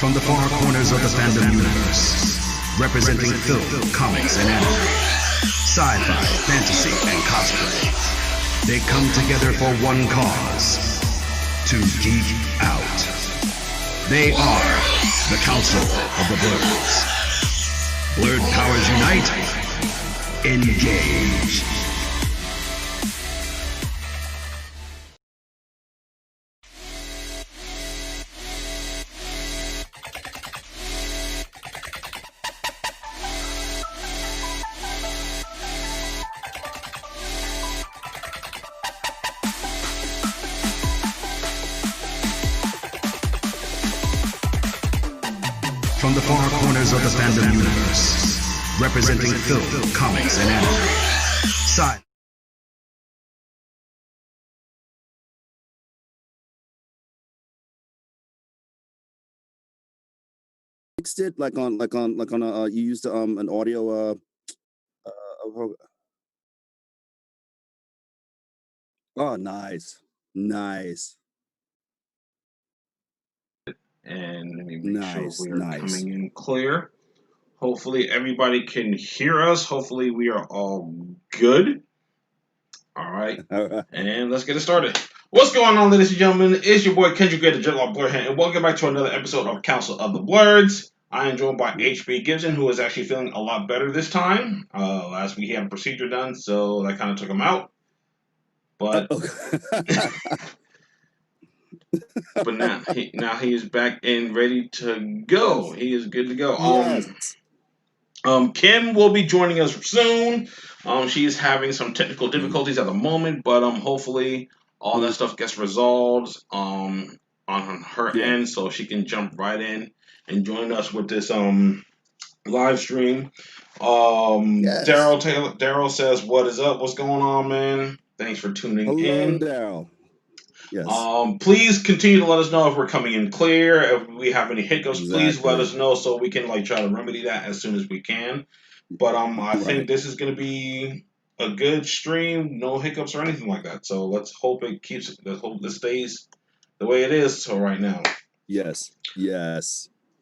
From the far corners of the fandom universe, representing film, comics, and anime, sci-fi, fantasy, and cosplay, they come together for one cause: to geek out. They are the Council of the Blerds. Blerd powers unite. Engage. From the far corners of the fandom universe, representing film, comics, and anime, sci- Fixed it like on you used an audio oh, nice. And let me make sure we are Nice. coming in clear. Hopefully everybody can hear us. Hopefully we are all good. All right. And let's get it started. What's going on, ladies and gentlemen? It's your boy Kendrick Grey, the Dreadlock Blerds, and welcome back to another episode of Council of the Blerds. I am joined by HB Gibson, who is actually feeling a lot better this time. Last week he had a procedure done, so that kind of took him out. But but now he is back and ready to go. Yes. He is good to go. Yes. Kim will be joining us soon. She is having some technical difficulties at the moment, but hopefully all that stuff gets resolved on her end, so she can jump right in and join us with this live stream. Yes. Daryl says, "What is up? What's going on, man? Thanks for tuning in." Daryl. Yes. Please continue to let us know if we're coming in clear. If we have any hiccups, please Exactly. let us know so we can try to remedy that as soon as we can. But I think this is going to be a good stream, no hiccups or anything like that. So let's hope it keeps. Let's hope this stays the way it is. So right now. Yes.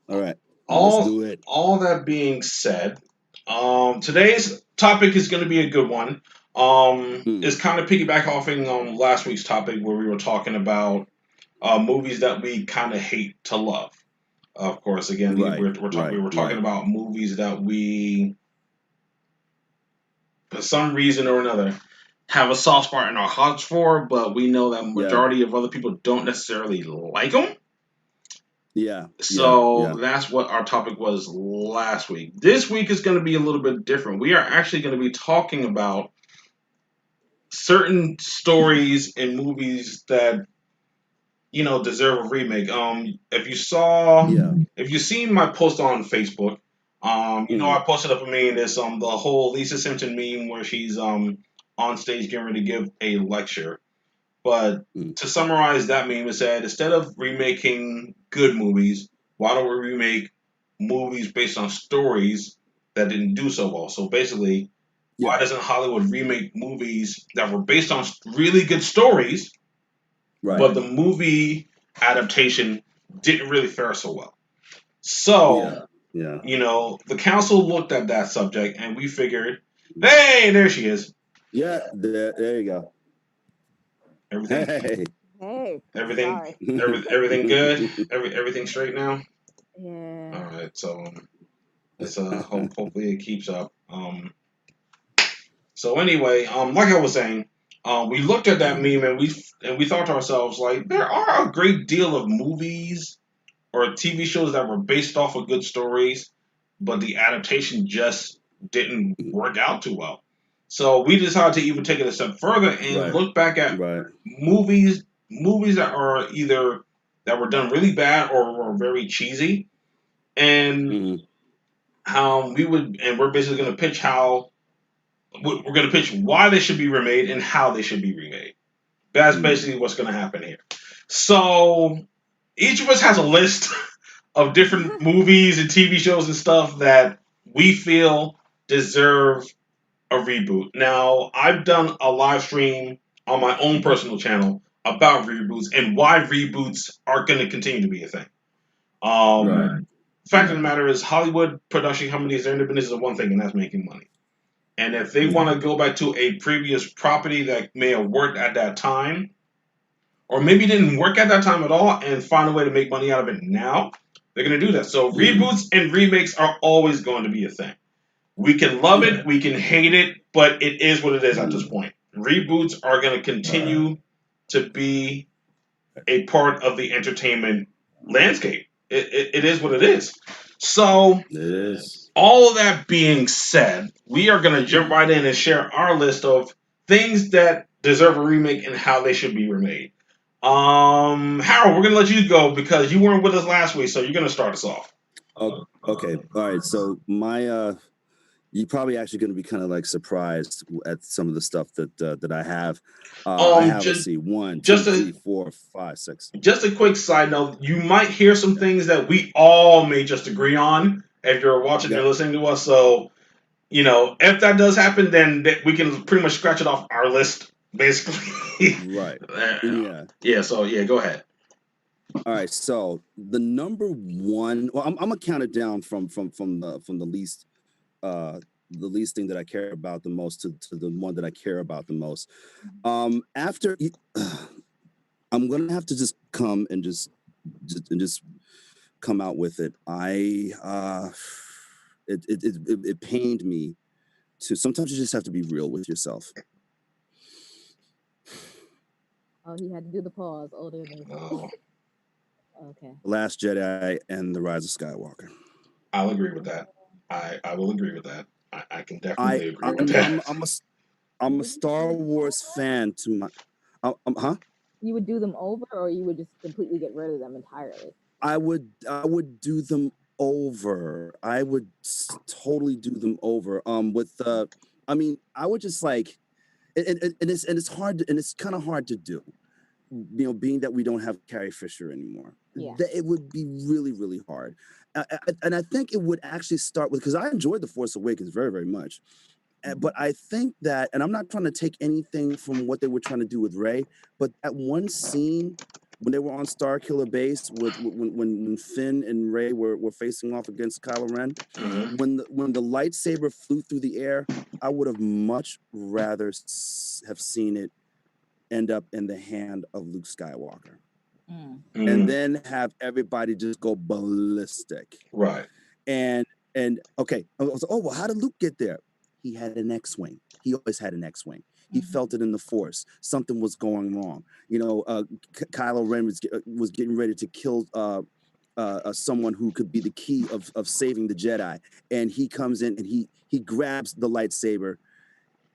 All right. Let's do it. All that being said, today's topic is going to be a good one. It's kind of piggyback offing last week's topic where we were talking about movies that we kind of hate to love. Of course, again, we were talking about movies that we, for some reason or another, have a soft spot in our hearts for, but we know that majority of other people don't necessarily like them. So that's what our topic was last week. This week is going to be a little bit different. We are actually going to be talking about certain stories in movies that deserve a remake. If you've seen my post on Facebook, I posted up a meme. There's the whole Lisa Simpson meme where she's on stage getting ready to give a lecture. But to summarize that meme, it said, instead of remaking good movies, why don't we remake movies based on stories that didn't do so well? So basically, why doesn't Hollywood remake movies that were based on really good stories, but the movie adaptation didn't really fare so well? So, the council looked at that subject, and we figured, hey, there she is. Yeah, there you go. Everything. Hey. Everything good? Everything straight now? Yeah. All right. So it's hopefully it keeps up. So anyway, like I was saying, we looked at that meme and we thought to ourselves, like, there are a great deal of movies or TV shows that were based off of good stories, but the adaptation just didn't work out too well. So we decided to even take it a step further and look back at movies that are either that were done really bad or were very cheesy, and we're basically going to pitch we're going to pitch why they should be remade and how they should be remade. That's basically what's going to happen here. So each of us has a list of different movies and TV shows and stuff that we feel deserve a reboot. Now, I've done a live stream on my own personal channel about reboots and why reboots are going to continue to be a thing. The fact of the matter is, Hollywood production companies, their business is one thing, and that's making money. And if they want to go back to a previous property that may have worked at that time, or maybe didn't work at that time at all, and find a way to make money out of it now, they're going to do that. So reboots and remakes are always going to be a thing. We can love it, we can hate it, but it is what it is at this point. Reboots are going to continue to be a part of the entertainment landscape. It is what it is. So, all of that being said, we are going to jump right in and share our list of things that deserve a remake and how they should be remade. Harold, we're going to let you go because you weren't with us last week, so you're going to start us off. Okay. All right. So my you're probably actually going to be kind of like surprised at some of the stuff that I have. I have, let's see, 1, 2, 3, 4, 5, 6. Just a quick side note: you might hear some things that we all may just agree on if you're watching or listening to us. So, if that does happen, then we can pretty much scratch it off our list, basically. Right. Yeah. So go ahead. All right. So the number one. Well, I'm gonna count it down from the least. The least thing that I care about the most to the one that I care about the most. After I'm gonna have to just come and just come out with it. It pained me to. Sometimes you just have to be real with yourself. Oh, he had to do the pause. Okay. Last Jedi and The Rise of Skywalker. I'll agree with that. I will agree with that. I can definitely agree with that. I'm a Star Wars fan to my. You would do them over, or you would just completely get rid of them entirely? I would do them over. I would totally do them over. I would just like, and it's hard, and it's kind of hard to do. Being that we don't have Carrie Fisher anymore, it would be really, really hard. And I think it would actually start with, because I enjoyed The Force Awakens very, very much. But I think that, and I'm not trying to take anything from what they were trying to do with Rey, but that one scene when they were on Starkiller Base when Finn and Rey were facing off against Kylo Ren, when the lightsaber flew through the air, I would have much rather have seen it end up in the hand of Luke Skywalker. And then have everybody just go ballistic. Right. And okay, I was like, well, how did Luke get there? He had an X-Wing. He always had an X-Wing. He felt it in the Force. Something was going wrong. Kylo Ren was getting ready to kill someone who could be the key of saving the Jedi. And he comes in and he grabs the lightsaber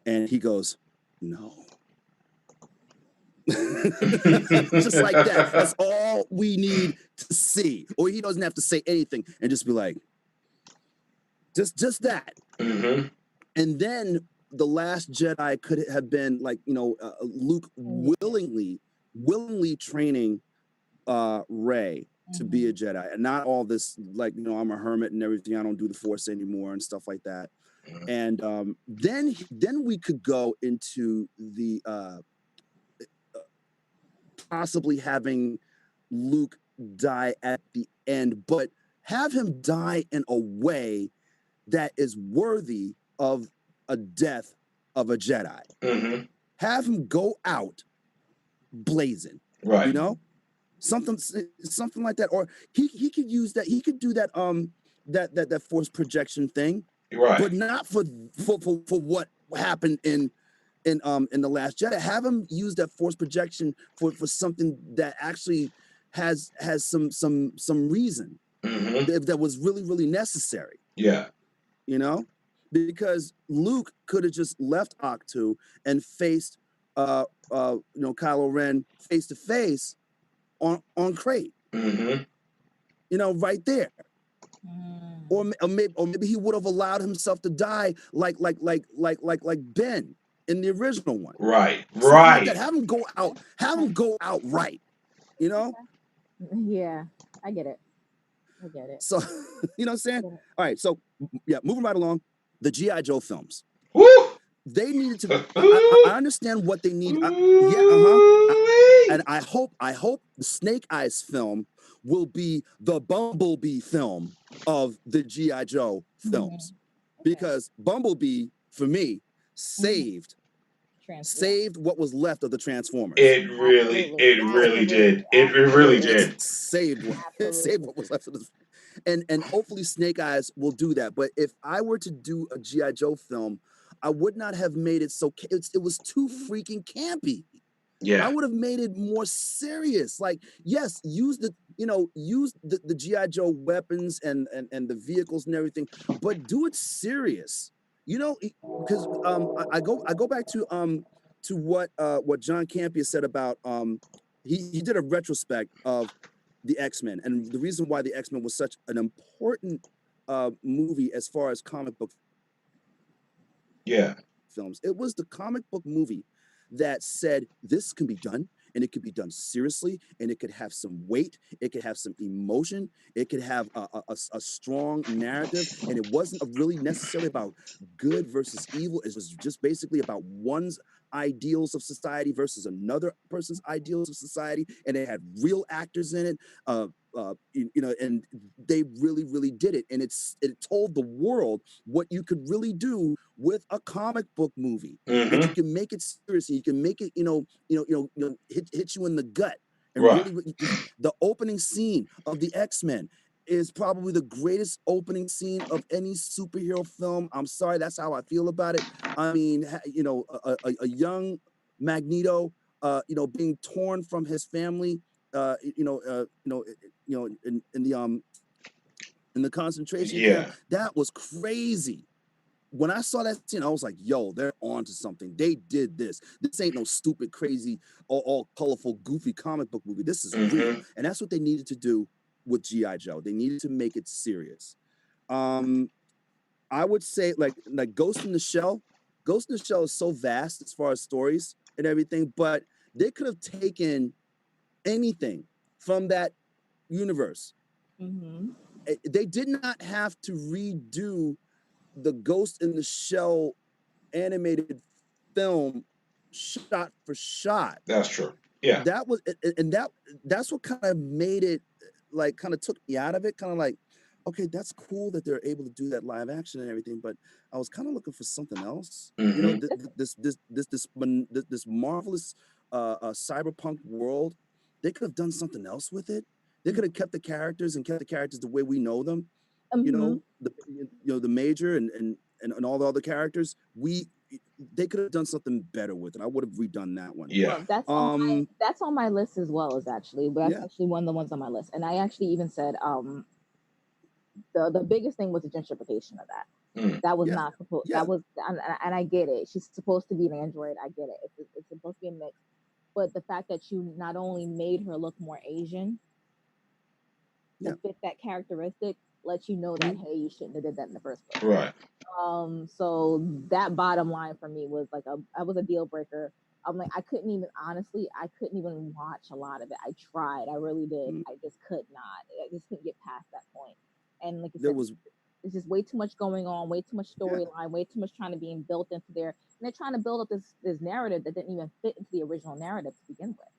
and he goes, no. Just like that. That's all we need to see. Or he doesn't have to say anything and just be like, just that. And then the Last Jedi could have been like, Luke willingly training Rey to be a Jedi, and not all this like, I'm a hermit and everything. I don't do the Force anymore and stuff like that. And then we could go into the possibly having Luke die at the end, but have him die in a way that is worthy of a death of a Jedi. Have him go out blazing, right? Something like that, or he could use that. He could do that that force projection thing, right? But not for what happened in The Last Jedi. Have him use that force projection for something that actually has some reason, if that was really, really necessary. Yeah. Because Luke could have just left Octu and faced Kylo Ren face to face on Crate. Right there. Or maybe he would have allowed himself to die like Ben in the original one. Right. Like that. Have him go out right. Yeah, I get it. So, you know what I'm saying? All right, so yeah, moving right along. The G.I. Joe films. Woo! They needed to. I understand what they need. And I hope the Snake Eyes film will be the Bumblebee film of the G.I. Joe films. Because Bumblebee, for me, saved what was left of the Transformers. It really did. It really did. Saved what was left of the. And hopefully Snake Eyes will do that. But if I were to do a G.I. Joe film, I would not have made it so. It was too freaking campy. Yeah. I would have made it more serious. Like, yes, use the G.I. Joe weapons and the vehicles and everything, but do it serious. Because I go back to what John Campea said about he did a retrospect of the X-Men, and the reason why the X-Men was such an important movie as far as comic book films. It was the comic book movie that said this can be done, and it could be done seriously, and it could have some weight, it could have some emotion, it could have a strong narrative, and it wasn't really necessarily about good versus evil. It was just basically about one's ideals of society versus another person's ideals of society, and it had real actors in it. And they really did it, and it told the world what you could really do with a comic book movie. And you can make it serious, and you can make it hit you in the gut. And really, the opening scene of the X-Men is probably the greatest opening scene of any superhero film. I'm sorry, that's how I feel about it. I mean, a young Magneto, being torn from his family, in the concentration camp. That was crazy. When I saw that scene, I was like, yo, they're on to something. They did this. This ain't no stupid, crazy, all colorful, goofy comic book movie. This is real. And that's what they needed to do with G.I. Joe. They needed to make it serious. I would say like Ghost in the Shell. Ghost in the Shell is so vast as far as stories and everything, but they could have taken anything from that universe. They did not have to redo the Ghost in the Shell animated film shot for shot. That's true. Yeah. That was, and that's what kind of made it, like, kind of took me out of it. Kind of like, okay, that's cool that they're able to do that live action and everything, but I was kind of looking for something else. This marvelous cyberpunk world. They could have done something else with it. They could have kept the characters the way we know them. The Major and all the other characters. They could have done something better with it. I would have redone that one. Yeah, well, that's on my list as well. Actually one of the ones on my list. And I actually even said the biggest thing was the gentrification of that. That was not supposed. That was, and I get it. She's supposed to be an android. I get it. It's supposed to be a mix. But the fact that you not only made her look more Asian to fit that characteristic, lets you know that, hey, you shouldn't have did that in the first place. Right. So that bottom line for me was like I was a deal breaker. I'm like, I couldn't even watch a lot of it. I tried. I really did. I just could not. I just couldn't get past that point. And like you said, it's just way too much going on, way too much storyline, way too much trying to be built into there. And they're trying to build up this narrative that didn't even fit into the original narrative to begin with.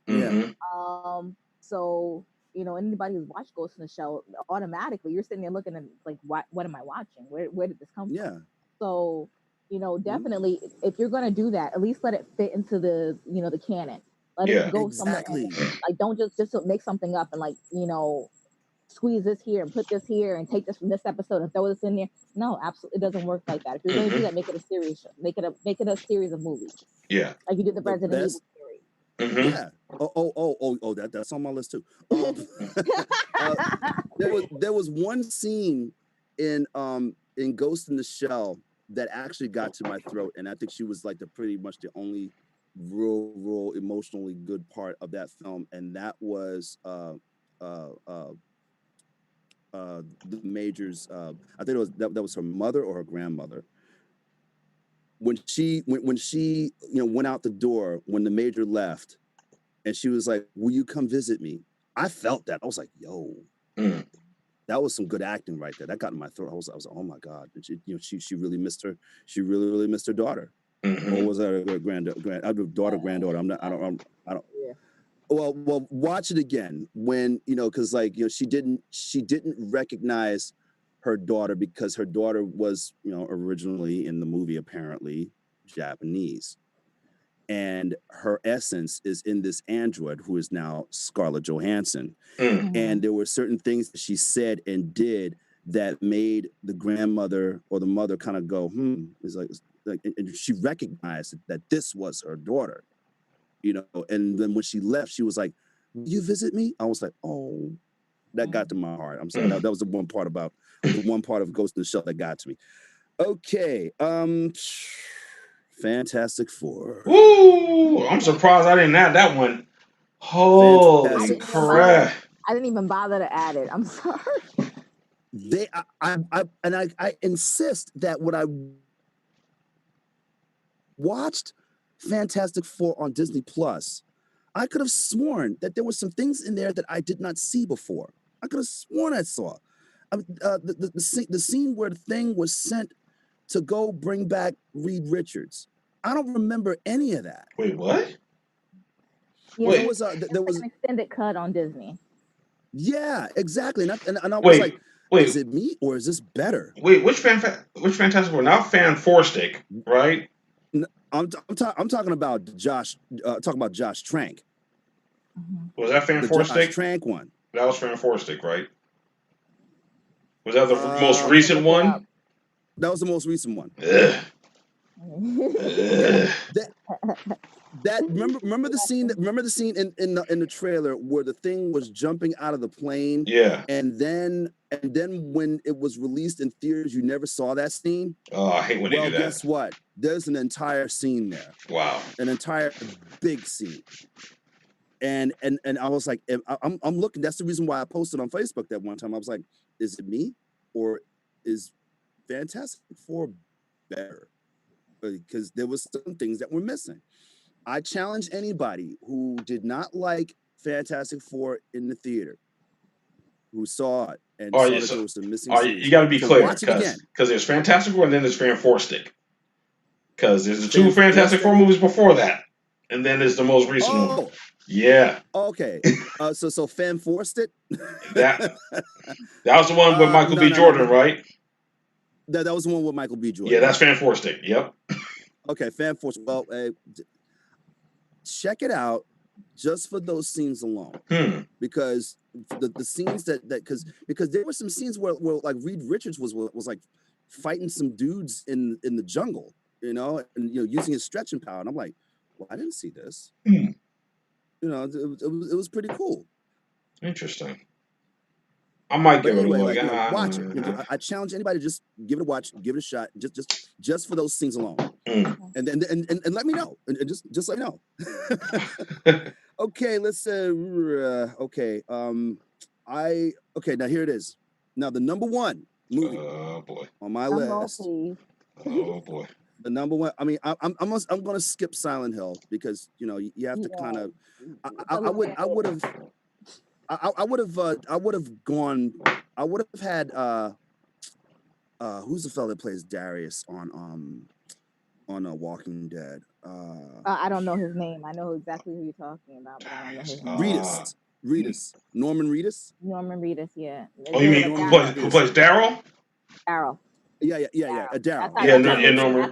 So, anybody who's watched Ghost in the Shell, automatically you're sitting there looking at like, what am I watching? Where did this come from? So, definitely if you're gonna do that, at least let it fit into the the canon. Let it go somewhere else. Like, don't just make something up and like, squeeze this here and put this here and take this from this episode and throw this in there. No, absolutely, it doesn't work like that. If you're going to do that, make it a series show. Make it a series of movies. Yeah, like you did the Resident Evil series. Yeah. That's on my list too. There was one scene in Ghost in the Shell that actually got to my throat, and I think she was like pretty much the only real emotionally good part of that film, and that was the Major's. I think that was her mother or her grandmother. When she went out the door when the Major left, and she was like, "Will you come visit me?" I felt that. I was like, "Yo, that was some good acting right there." That got in my throat. I was like, "Oh my God!" And she really missed her. She really missed her daughter. Or was that her granddaughter? I'm not. I don't. well, watch it again when because she didn't recognize her daughter because her daughter was originally in the movie apparently Japanese, and her essence is in this android who is now Scarlett Johansson. And there were certain things that she said and did that made the grandmother or the mother kind of go, It's like, and she recognized that this was her daughter, and then when she left, she was like, "Will you visit me?" I was like, "Oh," that got to my heart. I'm sorry. That was the one part of Ghost in the Shell that got to me. Okay. Fantastic Four. Ooh, I'm surprised I didn't add that one. Holy crap. I didn't even bother to add it. I'm sorry. I insist that when I watched Fantastic Four on Disney Plus, I could have sworn that there were some things in there that I did not see before. I could have sworn I saw. The scene where the Thing was sent to go bring back Reed Richards. I don't remember any of that. Wait, what? Yeah, there was an extended cut on Disney. Yeah, exactly. And I was like, is it me or is this better? Wait, which Fantastic Four? Not Fan Four Stick, right? I'm talking about Josh. Talking about Josh Trank. Was that Fan Four Stick? Josh Trank one. That was Fan Four Stick, right? Was that the most recent one? That was the most recent one. Remember the scene in the trailer where the Thing was jumping out of the plane. Yeah. And then when it was released in theaters, you never saw that scene. Oh, I hate when they do that. Well, guess what? There's an entire scene there. Wow. An entire big scene. And I was like, I'm looking. That's the reason why I posted on Facebook that one time. I was like, is it me or is Fantastic Four better? Because there was some things that were missing. I challenge anybody who did not like Fantastic Four in the theater, who saw it and saw that there was some missing scenes. You got to be clear, watch it again. Because there's Fantastic Four and then there's Fan Four Stick. Because there's the two Fantastic Four movies before that, and then there's the most recent one. Yeah. Okay. So Fan Four Stick. That was the one with Michael B. Jordan, right? That was the one with Michael B. Jordan. Yeah, that's Fan Four Stick. Yep. Okay, Fan Four. Well, check it out just for those scenes alone, because the scenes that because there were some scenes where like Reed Richards was like fighting some dudes in the jungle, and using his stretching power, and I'm like, well, I didn't see this. It was pretty cool. Interesting. I might give it a look. Watch it. I challenge anybody to just give it a watch, give it a shot, just for those scenes alone, and let me know, and just let me know. Okay, let's okay. Now here it is. Now the number one movie on my list. Oh boy. The number one. I mean, I'm going to skip Silent Hill because you have to kind of. I would have gone. I would have had who's the fellow that plays Darius on Walking Dead? I don't know his name. I know exactly who you're talking about, but I don't know his name. Reedus. Norman Reedus. Norman Reedus, yeah. Oh, you mean who plays Daryl? Daryl. Yeah. Daryl. Norman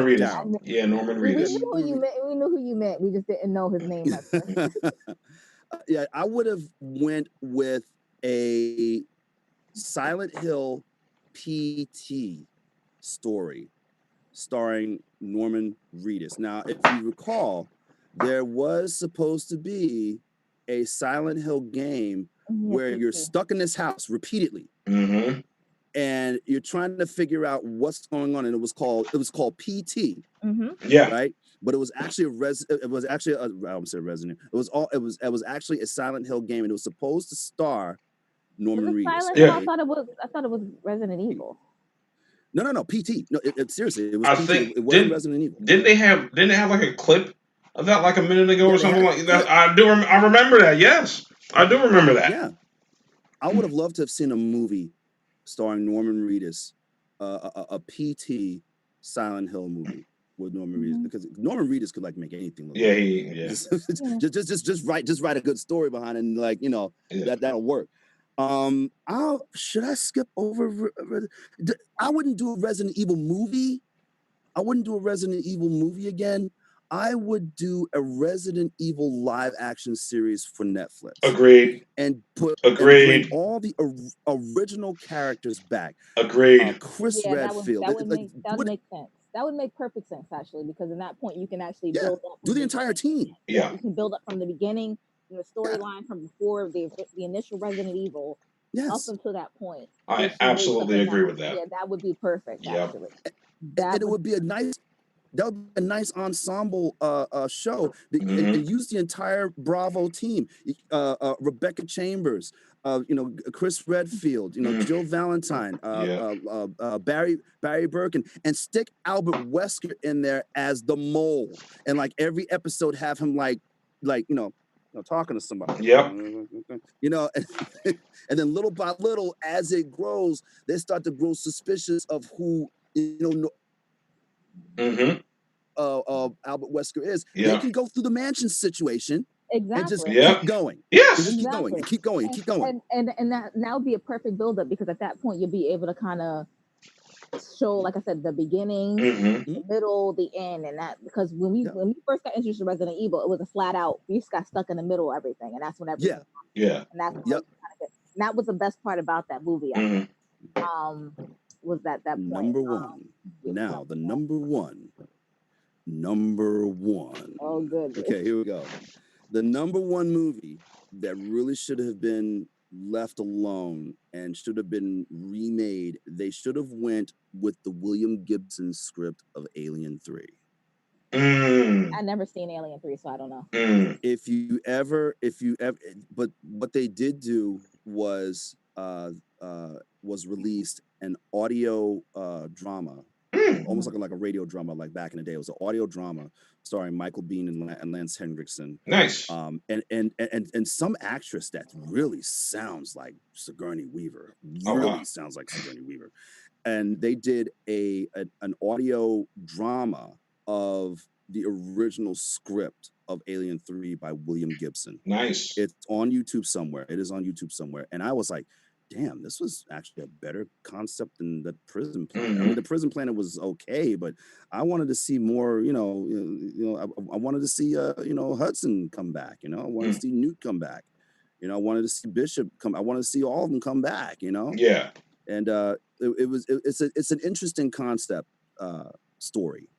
Reedus. Yeah, Norman Reedus. We knew who you meant. We just didn't know his name. Yeah, I would have went with a Silent Hill PT story starring Norman Reedus. Now, if you recall, there was supposed to be a Silent Hill game where you're stuck in this house repeatedly. Mm-hmm. And you're trying to figure out what's going on, and it was called PT. Mm-hmm. Yeah, right. But it was actually it was actually actually a Silent Hill game, and it was supposed to star Norman Reedus. Yeah. I thought it was Resident Evil. No, PT. No, seriously, it was I PT. think it wasn't Resident Evil. Didn't they have like a clip of that like a minute ago or something like that? I remember that. Yes, I do remember that. Yeah, I would have loved to have seen a movie starring Norman Reedus, a PT Silent Hill movie. with Norman Reedus, because Norman Reedus could like make anything look good. Just write a good story behind it, and like, you know, that'll work. Should I skip over? I wouldn't do a Resident Evil movie. I wouldn't do a Resident Evil movie again. I would do a Resident Evil live action series for Netflix. Agreed. And bring all the original characters back. Agreed. Chris Redfield. That would make sense. That would make perfect sense, actually, because in that point you can actually build up. Do the entire team. Yeah. You can build up from the beginning, the storyline from before the initial Resident Evil. Up until that point. I absolutely agree with that. Yeah, that would be perfect, actually. It would be a nice ensemble show, and use the entire Bravo team. Rebecca Chambers, Chris Redfield, Jill Valentine, Barry Birkin, and stick Albert Wesker in there as the mole, and like every episode have him talking to somebody. Yep. And then little by little, as it grows, they start to grow suspicious of who Albert Wesker is. They can go through the mansion situation. Exactly. And just keep going. Yes. Just keep going. Keep going. And that would be a perfect buildup, because at that point you'll be able to kind of show, like I said, the beginning, the middle, the end, and that, because when we first got introduced to Resident Evil, it was a flat out, we just got stuck in the middle of everything, and that's when everything yeah. And that's kind of good. And that was the best part about that movie, I think. Was that point. Number one. Now the number one. Oh, good. Okay, here we go. The number one movie that really should have been left alone and should have been remade. They should have went with the William Gibson script of Alien 3. I've never seen Alien 3, so I don't know. If you ever, but what they did do was released an audio drama, almost like a radio drama, like back in the day. It was an audio drama starring Michael Biehn and Lance Henriksen. Nice. And some actress that really sounds like Sigourney Weaver. Sounds like Sigourney Weaver. And they did an audio drama of the original script of Alien 3 by William Gibson. Nice. It's on YouTube somewhere. It is on YouTube somewhere. And I was like, damn, this was actually a better concept than the Prison Planet. I mean, the Prison Planet was okay, but I wanted to see more, I wanted to see, Hudson come back, I wanted to see Newt come back, I wanted to see Bishop come. I wanted to see all of them come back, Yeah. And it's an interesting concept story.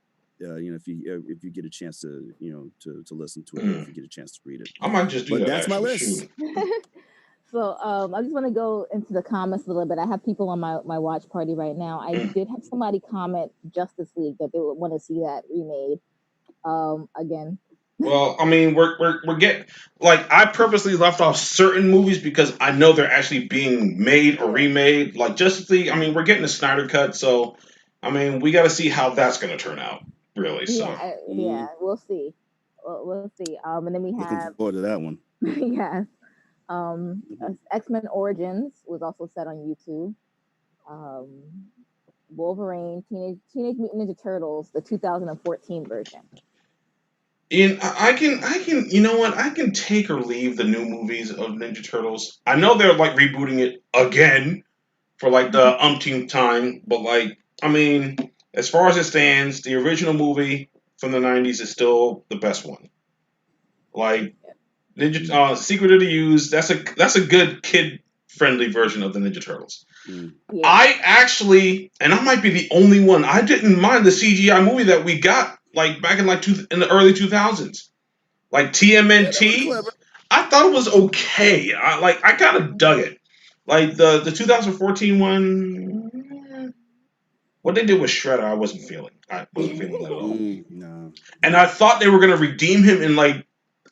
If you get a chance to to listen to it, or if you get a chance to read it, I might just do but that. That's my list. So I just want to go into the comments a little bit. I have people on my watch party right now. I did have somebody comment Justice League that they would want to see that remade again. Well, I mean, we're getting, like, I purposely left off certain movies because I know they're actually being made or remade. Like Justice League, I mean, we're getting a Snyder cut, so I mean, we got to see how that's going to turn out, really. So yeah, we'll see. We'll see. And then we have looking forward to that one. Yes. X-Men Origins was also set on YouTube. Wolverine, Teenage Mutant Ninja Turtles, the 2014 version. And I can, you know what? I can take or leave the new movies of Ninja Turtles. I know they're like rebooting it again for like the umpteenth time, but like, I mean, as far as it stands, the original movie from the 90s is still the best one. Like, Ninja Secret of the Ooze, that's a good kid-friendly version of the Ninja Turtles. Yeah. I actually, and I might be the only one, I didn't mind the CGI movie that we got like back in in the early 2000s, like TMNT. I thought it was okay. I kind of dug it. Like the 2014 one, what they did with Shredder, I wasn't feeling. I wasn't feeling that at all. No. And I thought they were gonna redeem him in like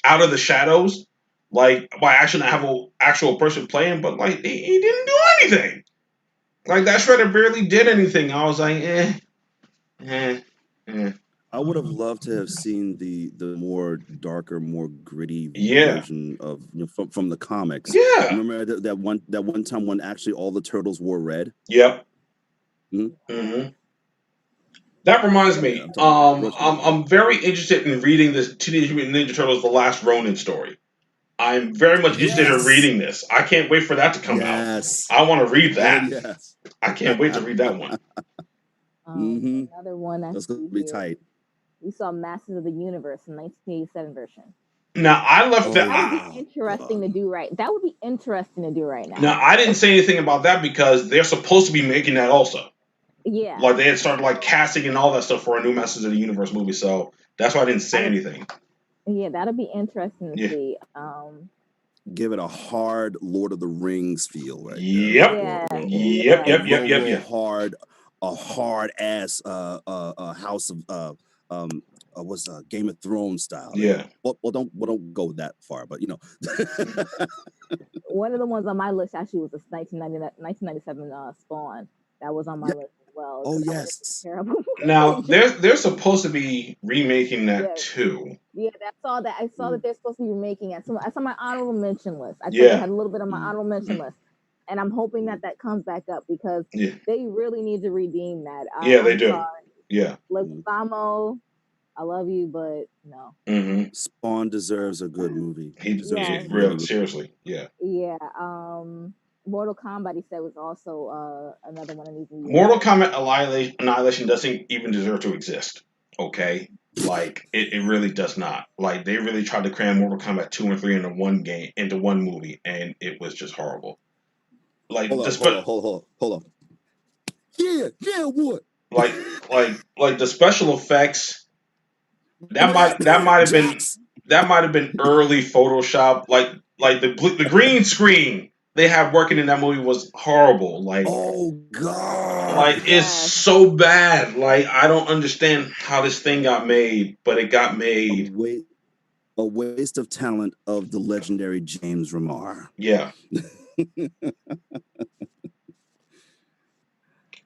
Out of the Shadows, like by actually have an actual person playing, but like he didn't do anything. Like that Shredder barely did anything. I was like, I would have loved to have seen the more darker, more gritty version of from the comics. Yeah. Remember that one time when actually all the turtles wore red? Yep. Mm-hmm. That reminds me. I'm talking about I'm very interested in reading this Teenage Mutant Ninja Turtles: The Last Ronin story. I'm very much interested in reading this. I can't wait for that to come out. I want to read that. yes. I can't wait to read that one. Another one that's gonna be tight. We saw Masters of the Universe in 1987 version. Now I left that. That would be interesting to do right. That would be interesting to do right now. Now I didn't say anything about that because they're supposed to be making that also. Yeah. Like they had started like casting and all that stuff for a new Masters of the Universe movie, so that's why I didn't say anything. Yeah, that'll be interesting to see. Give it a hard Lord of the Rings feel, right? Yep. Yep. Hard, a hard ass House of what's Game of Thrones style. Yeah. Well, don't go that far, but you know. One of the ones on my list actually was this 1997 Spawn. That was on my list as well. Oh yes. Terrible. Now they're supposed to be remaking that too. Yeah, I saw that they're supposed to be remaking it. So that's on my honorable mention list. I think I had a little bit on my honorable mention list. And I'm hoping that comes back up because they really need to redeem that. They do. Sorry. Yeah. Leguizamo, I love you, but no. Spawn deserves a good movie. He deserves it. Really, seriously. Yeah. Yeah. Mortal Kombat, he said, was also another one of these movies. Mortal Kombat Annihilation doesn't even deserve to exist. Okay? Like, it really does not. Like, they really tried to cram Mortal Kombat 2 and 3 into one movie, and it was just horrible. Like, hold on. Yeah, what? Like the special effects, that might have been early Photoshop. Like the green screen they have working in that movie was horrible. Like, oh god, like it's so bad. Like, I don't understand how this thing got made, but it got made. A waste of talent of the legendary James Remar. Yeah.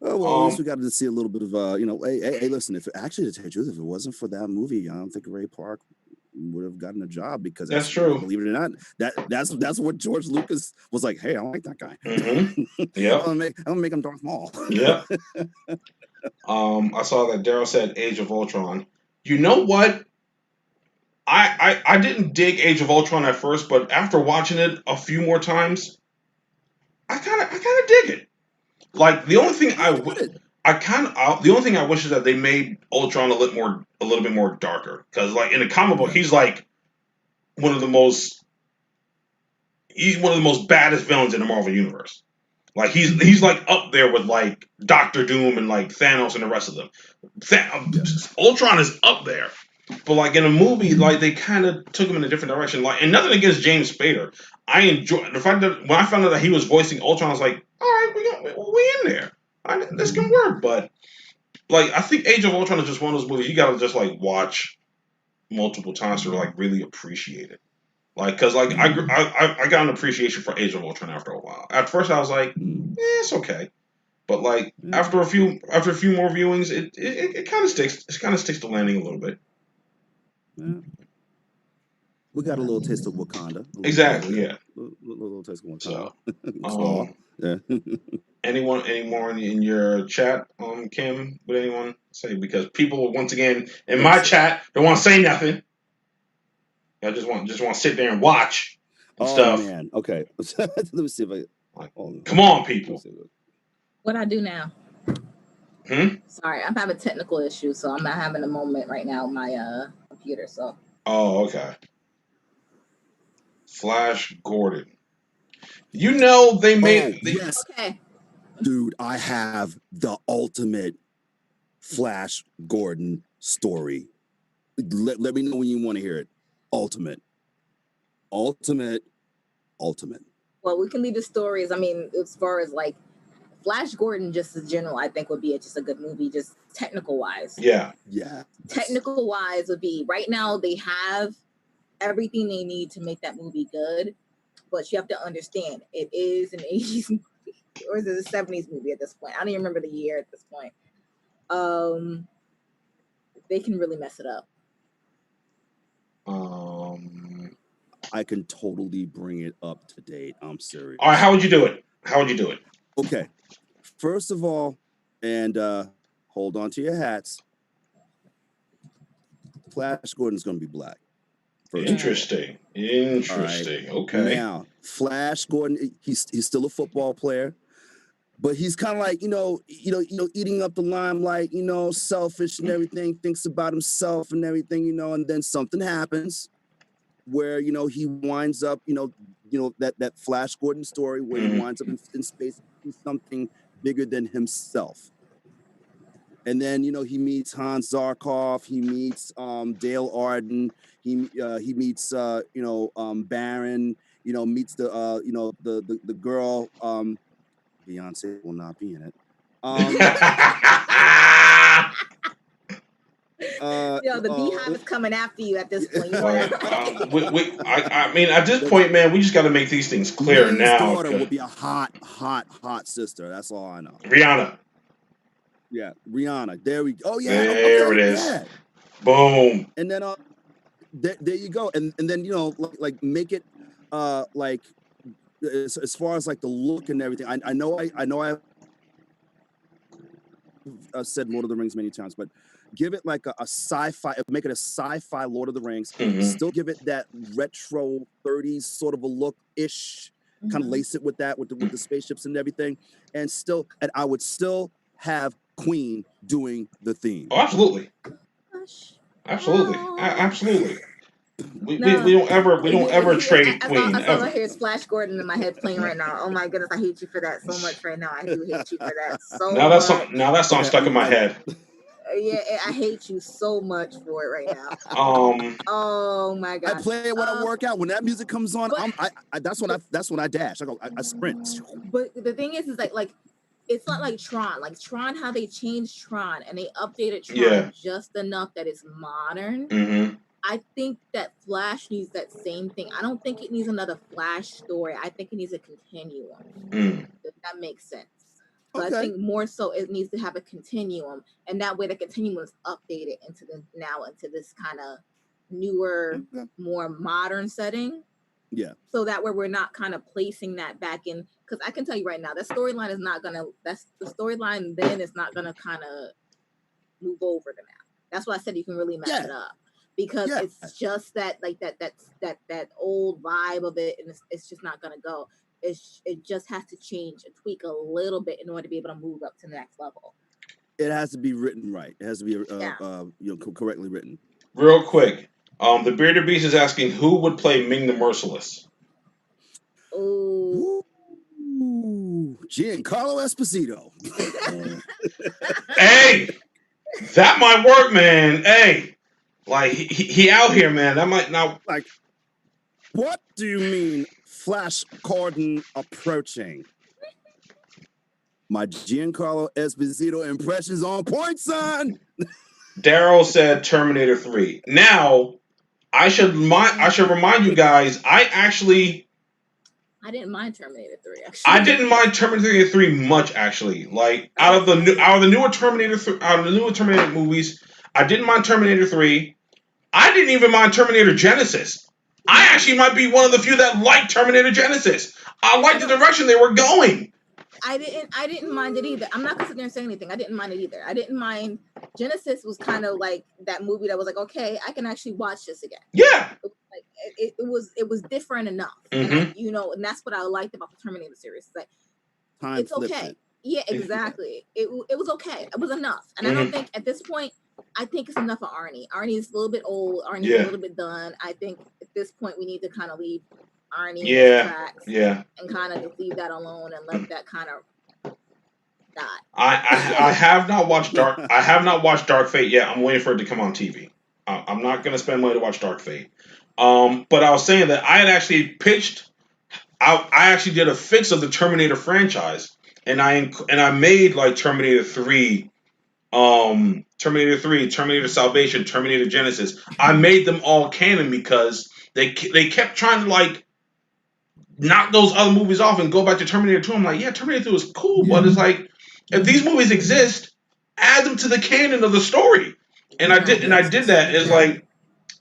Oh, well, at least we got to see a little bit of, hey, listen, to tell you the truth, if it wasn't for that movie, I don't think Ray Park would have gotten a job because that's true. Believe it or not, that's what George Lucas was like. Hey, I like that guy. Yeah, I'm gonna make him Darth Maul. Yeah. I saw that Daryl said Age of Ultron. You know what? I didn't dig Age of Ultron at first, but after watching it a few more times, I kind of dig it. Like the only thing the only thing I wish is that they made Ultron a little bit more darker, because like in the comic book he's like one of the most baddest villains in the Marvel universe. Like he's like up there with like Doctor Doom and like Thanos and the rest of them. Ultron is up there, but like in a movie, like they kind of took him in a different direction. Like, and nothing against James Spader, I enjoy the fact that when I found out that he was voicing Ultron, I was like, all right, we in there. This can work. But like, I think Age of Ultron is just one of those movies you gotta just like watch multiple times to like really appreciate it. Like, because like I got an appreciation for Age of Ultron after a while. At first, I was like, it's okay, but like after a few more viewings, it kind of sticks. It kind of sticks to landing a little bit. Yeah. We got a little taste of Wakanda. Exactly. Yeah. Little taste of Wakanda. So, yeah. Any more in your chat, Kim? Would anyone say? Because people, once again, in my chat, don't want to say nothing. I just want to sit there and watch stuff. Man, okay. Let me see if come on, people. What I do now? Sorry, I'm having technical issues, so I'm not having a moment right now on my computer. So. Oh, okay. Flash Gordon. You know they made. Yes. Okay. Dude, I have the ultimate Flash Gordon story. Let me know when you want to hear it. Ultimate. Well, we can leave the stories. I mean, as far as like Flash Gordon, just in general, I think would be just a good movie, just technical wise. Yeah. Technical wise would be right now they have everything they need to make that movie good, but you have to understand it is an 80s movie, or is it a 70s movie at this point? I don't even remember the year at this point. They can really mess it up. I can totally bring it up to date. I'm serious. All right, how would you do it? Okay. First of all, and hold on to your hats. Flash Gordon's going to be black. Interesting. Interesting. Okay. Now, Flash Gordon, he's still a football player, but he's kind of like, eating up the limelight, selfish and everything, thinks about himself and everything, and then something happens where, he winds up, that Flash Gordon story where he winds up in space, he's something bigger than himself. And then, he meets Hans Zarkov, he meets Dale Arden, he meets Baron, meets the girl, Beyonce will not be in it. The beehive is coming after you at this point. I mean, at this point, man, we just got to make these things clear now. Daughter would be a hot sister. That's all I know. Rihanna. Yeah, Rihanna. There we go. Oh yeah, there it is. Yeah. Boom. And then there you go. And then like make it like as far as like the look and everything. I know I've said Lord of the Rings many times, but give it like a sci-fi. Make it a sci-fi Lord of the Rings. Still give it that retro 30s sort of a look-ish. Kind of lace it with that with the spaceships and everything, and I would still have Queen doing the theme. Oh, absolutely. We don't ever trade Queen. All I hear is Flash Gordon in my head playing right now. Oh my goodness, I hate you for that so much right now. I do hate you for that so much. Now that song's stuck in my head. Yeah, I hate you so much for it right now. Oh my god. I play it when I work out. When that music comes on, that's when I dash. I sprint. But the thing is like it's not like Tron. Like Tron, how they changed Tron and they updated Tron just enough that it's modern. I think that Flash needs that same thing. I don't think it needs another Flash story. I think it needs a continuum. If that makes sense. So I think more so it needs to have a continuum, and that way the continuum is updated into this kind of newer, more modern setting. Yeah. So that way we're not kind of placing that back in, because I can tell you right now, that storyline is not gonna. That's the storyline. Then it's not gonna kind of move over to now. That's why I said you can really mess it up, because it's just that like that old vibe of it, and it's just not gonna go. It just has to change and tweak a little bit in order to be able to move up to the next level. It has to be written right. It has to be correctly written. Real quick, the Bearded Beast is asking who would play Ming the Merciless. Ooh, Giancarlo Esposito. Hey, that might work, man. Hey, like he out here, man. That might not. Like, what do you mean? Flash Gordon approaching. My Giancarlo Esposito impressions on point, son. Daryl said Terminator 3. Now, I should remind you guys, I didn't mind Terminator 3, actually. I didn't mind Terminator 3 much, actually. Like out of the newer Terminator movies, I didn't mind Terminator 3. I didn't even mind Terminator Genesis. I actually might be one of the few that liked Terminator Genesis. I liked the direction they were going. I didn't mind it either. I'm not gonna sit there and say anything. I didn't mind it either. I didn't mind Genesis. Was kind of like that movie that was like, okay, I can actually watch this again. Yeah. It was different enough. And and that's what I liked about the Terminator series. Like, it's okay. Yeah, exactly. It was okay. It was enough. And I don't think at this point, I think it's enough for Arnie. Arnie's a little bit old. Arnie's a little bit done. I think at this point we need to kind of leave Arnie in the tracks. And kind of just leave that alone and let that kind of die. I have not watched Dark Fate yet. I'm waiting for it to come on TV. I'm not gonna spend money to watch Dark Fate. But I was saying that I had actually pitched. I actually did a fix of the Terminator franchise, and I made like Terminator 3. Terminator Salvation, Terminator Genesis. I made them all canon because they kept trying to like knock those other movies off and go back to Terminator 2. I'm like, yeah, Terminator 2 is cool, but it's like if these movies exist, add them to the canon of the story. And I did that. It's like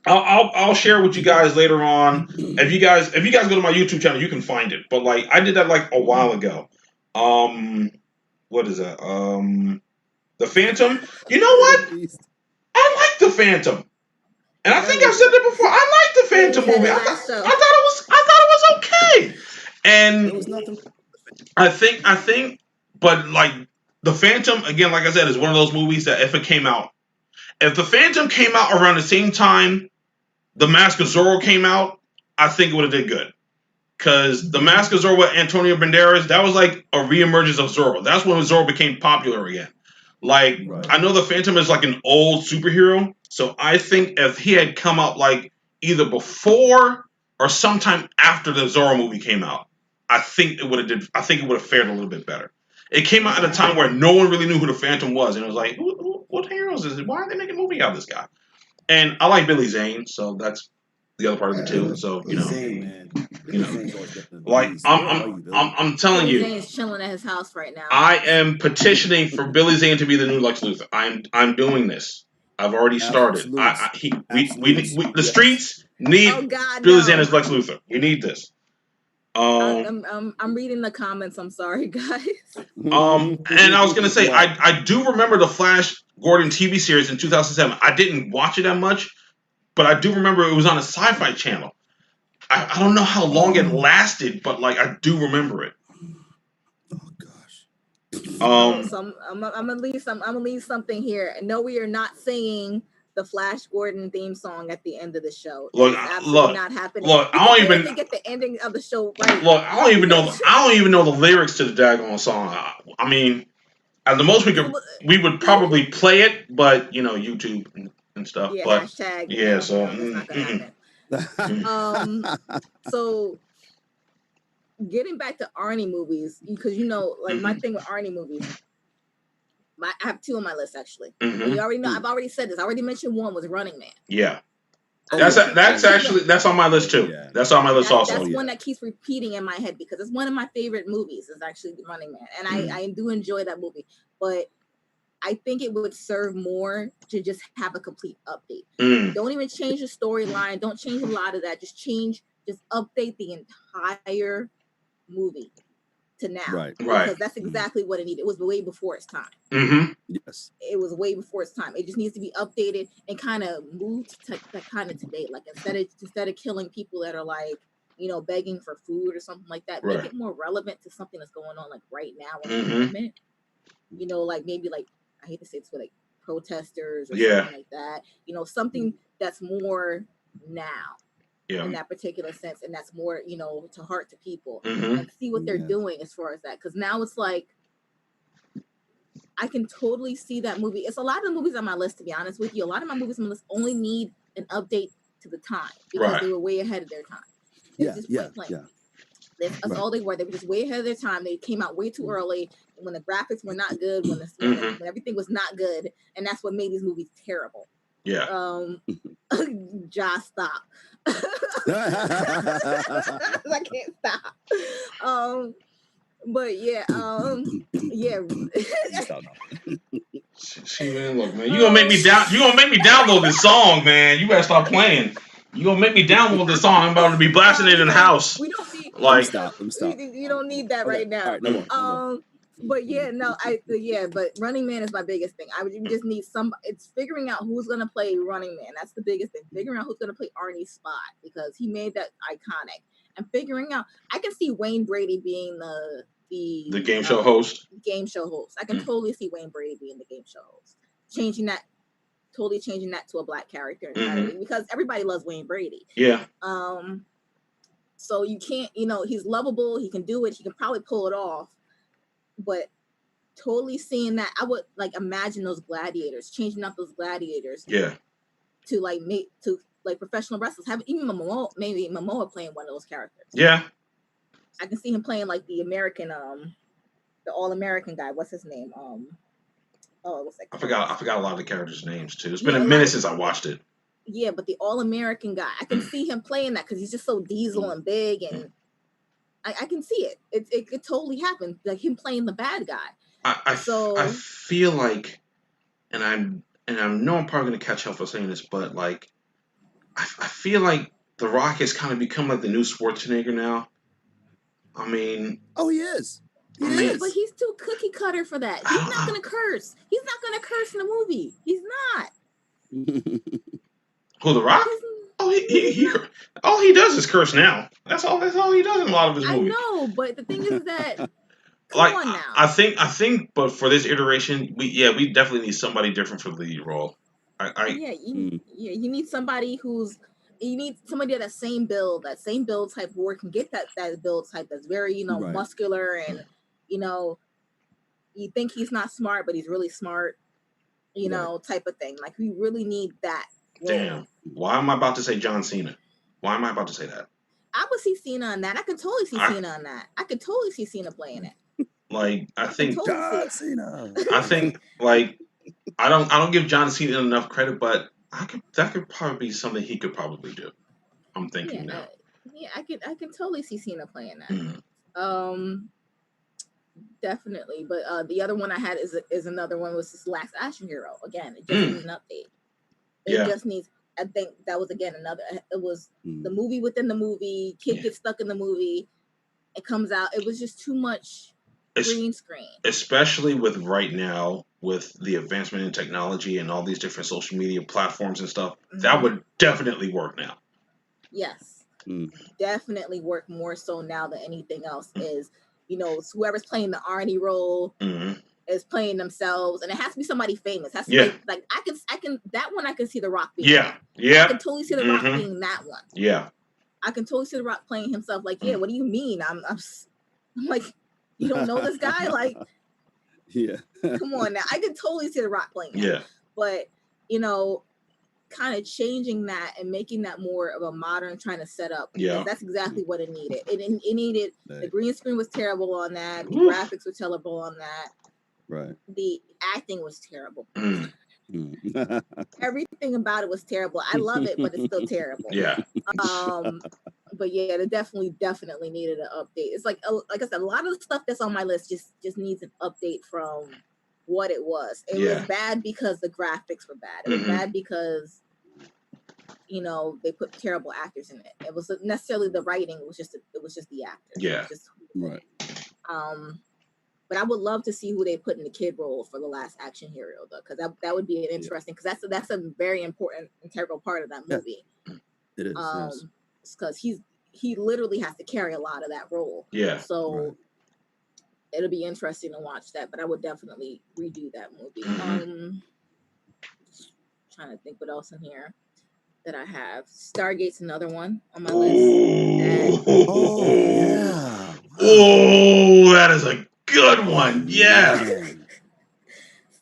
I'll share with you guys later on. If you guys go to my YouTube channel, you can find it. But like I did that like a while ago. What is that? The Phantom. You know what? I like the Phantom. And I think I've said that before. I liked the Phantom movie. I thought it was okay. And there was nothing. I think, but like the Phantom again, like I said, is one of those movies that if the Phantom came out around the same time the Mask of Zorro came out, I think it would have did good. Because the Mask of Zorro with Antonio Banderas, that was like a reemergence of Zorro. That's when Zorro became popular again. Like, I know the Phantom is like an old superhero, so I think if he had come out like either before or sometime after the Zorro movie came out, I think it would have fared a little bit better. It came out at a time where no one really knew who the Phantom was, and it was like, what heroes is it? Why are they making a movie out of this guy? And I like Billy Zane, so that's the other part of it too. So Zane, man. Like I'm telling you, Billy Zane's chilling at his house right now. I am petitioning for Billy Zane to be the new Lex Luthor. I'm doing this. I've already started. The streets need Billy Zane as Lex Luthor. You need this. I'm reading the comments. I'm sorry, guys. And I was gonna say I do remember the Flash Gordon TV series in 2007. I didn't watch it that much, but I do remember it was on a Sci-Fi channel. I don't know how long it lasted, but like I do remember it. Oh gosh. So I'm gonna leave something here. No, we are not singing the Flash Gordon theme song at the end of the show. Look, not happening. Look, I don't even get the ending of the show right. Look, I don't even know the lyrics to the daggone song. I mean, at the most we would probably play it, but YouTube and stuff. Yeah, but hashtag. Yeah, that's not gonna happen. So getting back to Arnie movies, because my thing with Arnie movies. I have two on my list actually. You already know. I've already said this. I already mentioned one was Running Man. Yeah, that's on my list too. Yeah. That's on my list also. That's one that keeps repeating in my head because it's one of my favorite movies. Is actually Running Man, and I do enjoy that movie. But I think it would serve more to just have a complete update. Don't even change the storyline. Don't change a lot of that. Just update the entire movie to now. Right. Because that's exactly what it needed. It was way before its time. Yes. It was way before its time. It just needs to be updated and kind of moved to kind of today. Like instead of killing people that are like, begging for food or something like that, make it more relevant to something that's going on like right now in the moment. Like maybe like I hate to say it's for like protesters or something like that. Something that's more now. In that particular sense, and that's more, to heart to people and see what they're doing as far as that. Because now it's like I can totally see that movie. It's a lot of the movies on my list, to be honest with you. A lot of my movies on my list only need an update to the time because they were way ahead of their time. That's all they were. They were just way ahead of their time. They came out way too early when the graphics were not good, when everything was not good, and that's what made these movies terrible. Yeah. Just stop. I can't stop. But yeah. Look, man, you gonna make me download this song, man. You better stop playing. You gonna make me download this song. I'm about to be blasting it in the house. We don't need stop. You don't need that right now. All right, no more. But but Running Man is my biggest thing. You just need it's figuring out who's gonna play Running Man. That's the biggest thing. Figuring out who's gonna play Arnie's spot because he made that iconic. And figuring out, I can see Wayne Brady being the game show host. I can totally see Wayne Brady being the game show host. Changing that to a black character entirely because everybody loves Wayne Brady. Yeah. So you can't, he's lovable. He can do it. He can probably pull it off. But totally seeing that, I would like imagine those gladiators, changing up those gladiators. Yeah. To like professional wrestlers. Have even Momoa playing one of those characters. Yeah. I can see him playing like the American, the All-American guy. What's his name? What's that? I forgot a lot of the characters' names too. It's been a minute since I watched it. Yeah, but the All-American guy, I can see him playing that because he's just so diesel and big and. I can see it. It could totally happen. Like him playing the bad guy. I feel like, and I know I'm probably gonna catch hell for saying this, but like, I feel like The Rock has kind of become like the new Schwarzenegger now. I mean, he is. He is. But he's too cookie cutter for that. He's not gonna curse. He's not gonna curse in the movie. He's not. Who, The Rock? Oh, all he does is curse now. That's all he does in a lot of his movies. I know, but the thing is that like on now. I think, but for this iteration, we definitely need somebody different for the lead role. You need somebody you need somebody of that same build type where can get that build type that's very muscular and you think he's not smart but he's really smart, type of thing. Like we really need that role. Damn. Why am I about to say John Cena? Why am I about to say that? I would see Cena on that. I could totally see Cena on that. I could totally see Cena playing it. Like I think John Cena. I think like I don't give John Cena enough credit, but that could probably be something he could probably do. I'm thinking now. Yeah, I can totally see Cena playing that. Definitely. But the other one I had is another one was this Last Action Hero. Again, it just needs an update. It just needs. I think that was again another. It was the movie within the movie. Kid gets stuck in the movie. It comes out. It was just too much green screen. Especially with right now with the advancement in technology and all these different social media platforms and stuff. That would definitely work now. Yes, definitely work more so now than anything else. Is whoever's playing the Arnie role. Is playing themselves, and it has to be somebody famous. It has to be like I can that one I can see The Rock being. Yeah. I can totally see The Rock being that one. Yeah. I can totally see The Rock playing himself. Like, what do you mean? I'm like, you don't know this guy? Like, come on now. I can totally see The Rock playing that. Yeah. But kind of changing that and making that more of a modern trying to set up. Yeah. That's exactly what it needed. It needed the green screen was terrible on that. The graphics were terrible on that. Right. The acting was terrible. Everything about it was terrible. I love it, but it's still terrible. Yeah. But yeah, it definitely needed an update. It's like I said, a lot of the stuff that's on my list just needs an update from what it was. It was bad because the graphics were bad. It was bad because they put terrible actors in it. It wasn't necessarily the writing. It was just the actors. Yeah. Right. But I would love to see who they put in the kid role for the Last Action Hero, though, because that would be an interesting. Because that's a very important, integral part of that movie. It is. Because he literally has to carry a lot of that role. Yeah. So it'll be interesting to watch that. But I would definitely redo that movie. Trying to think what else in here that I have. Stargate's another one on my list. Oh, that is a good one. Yeah.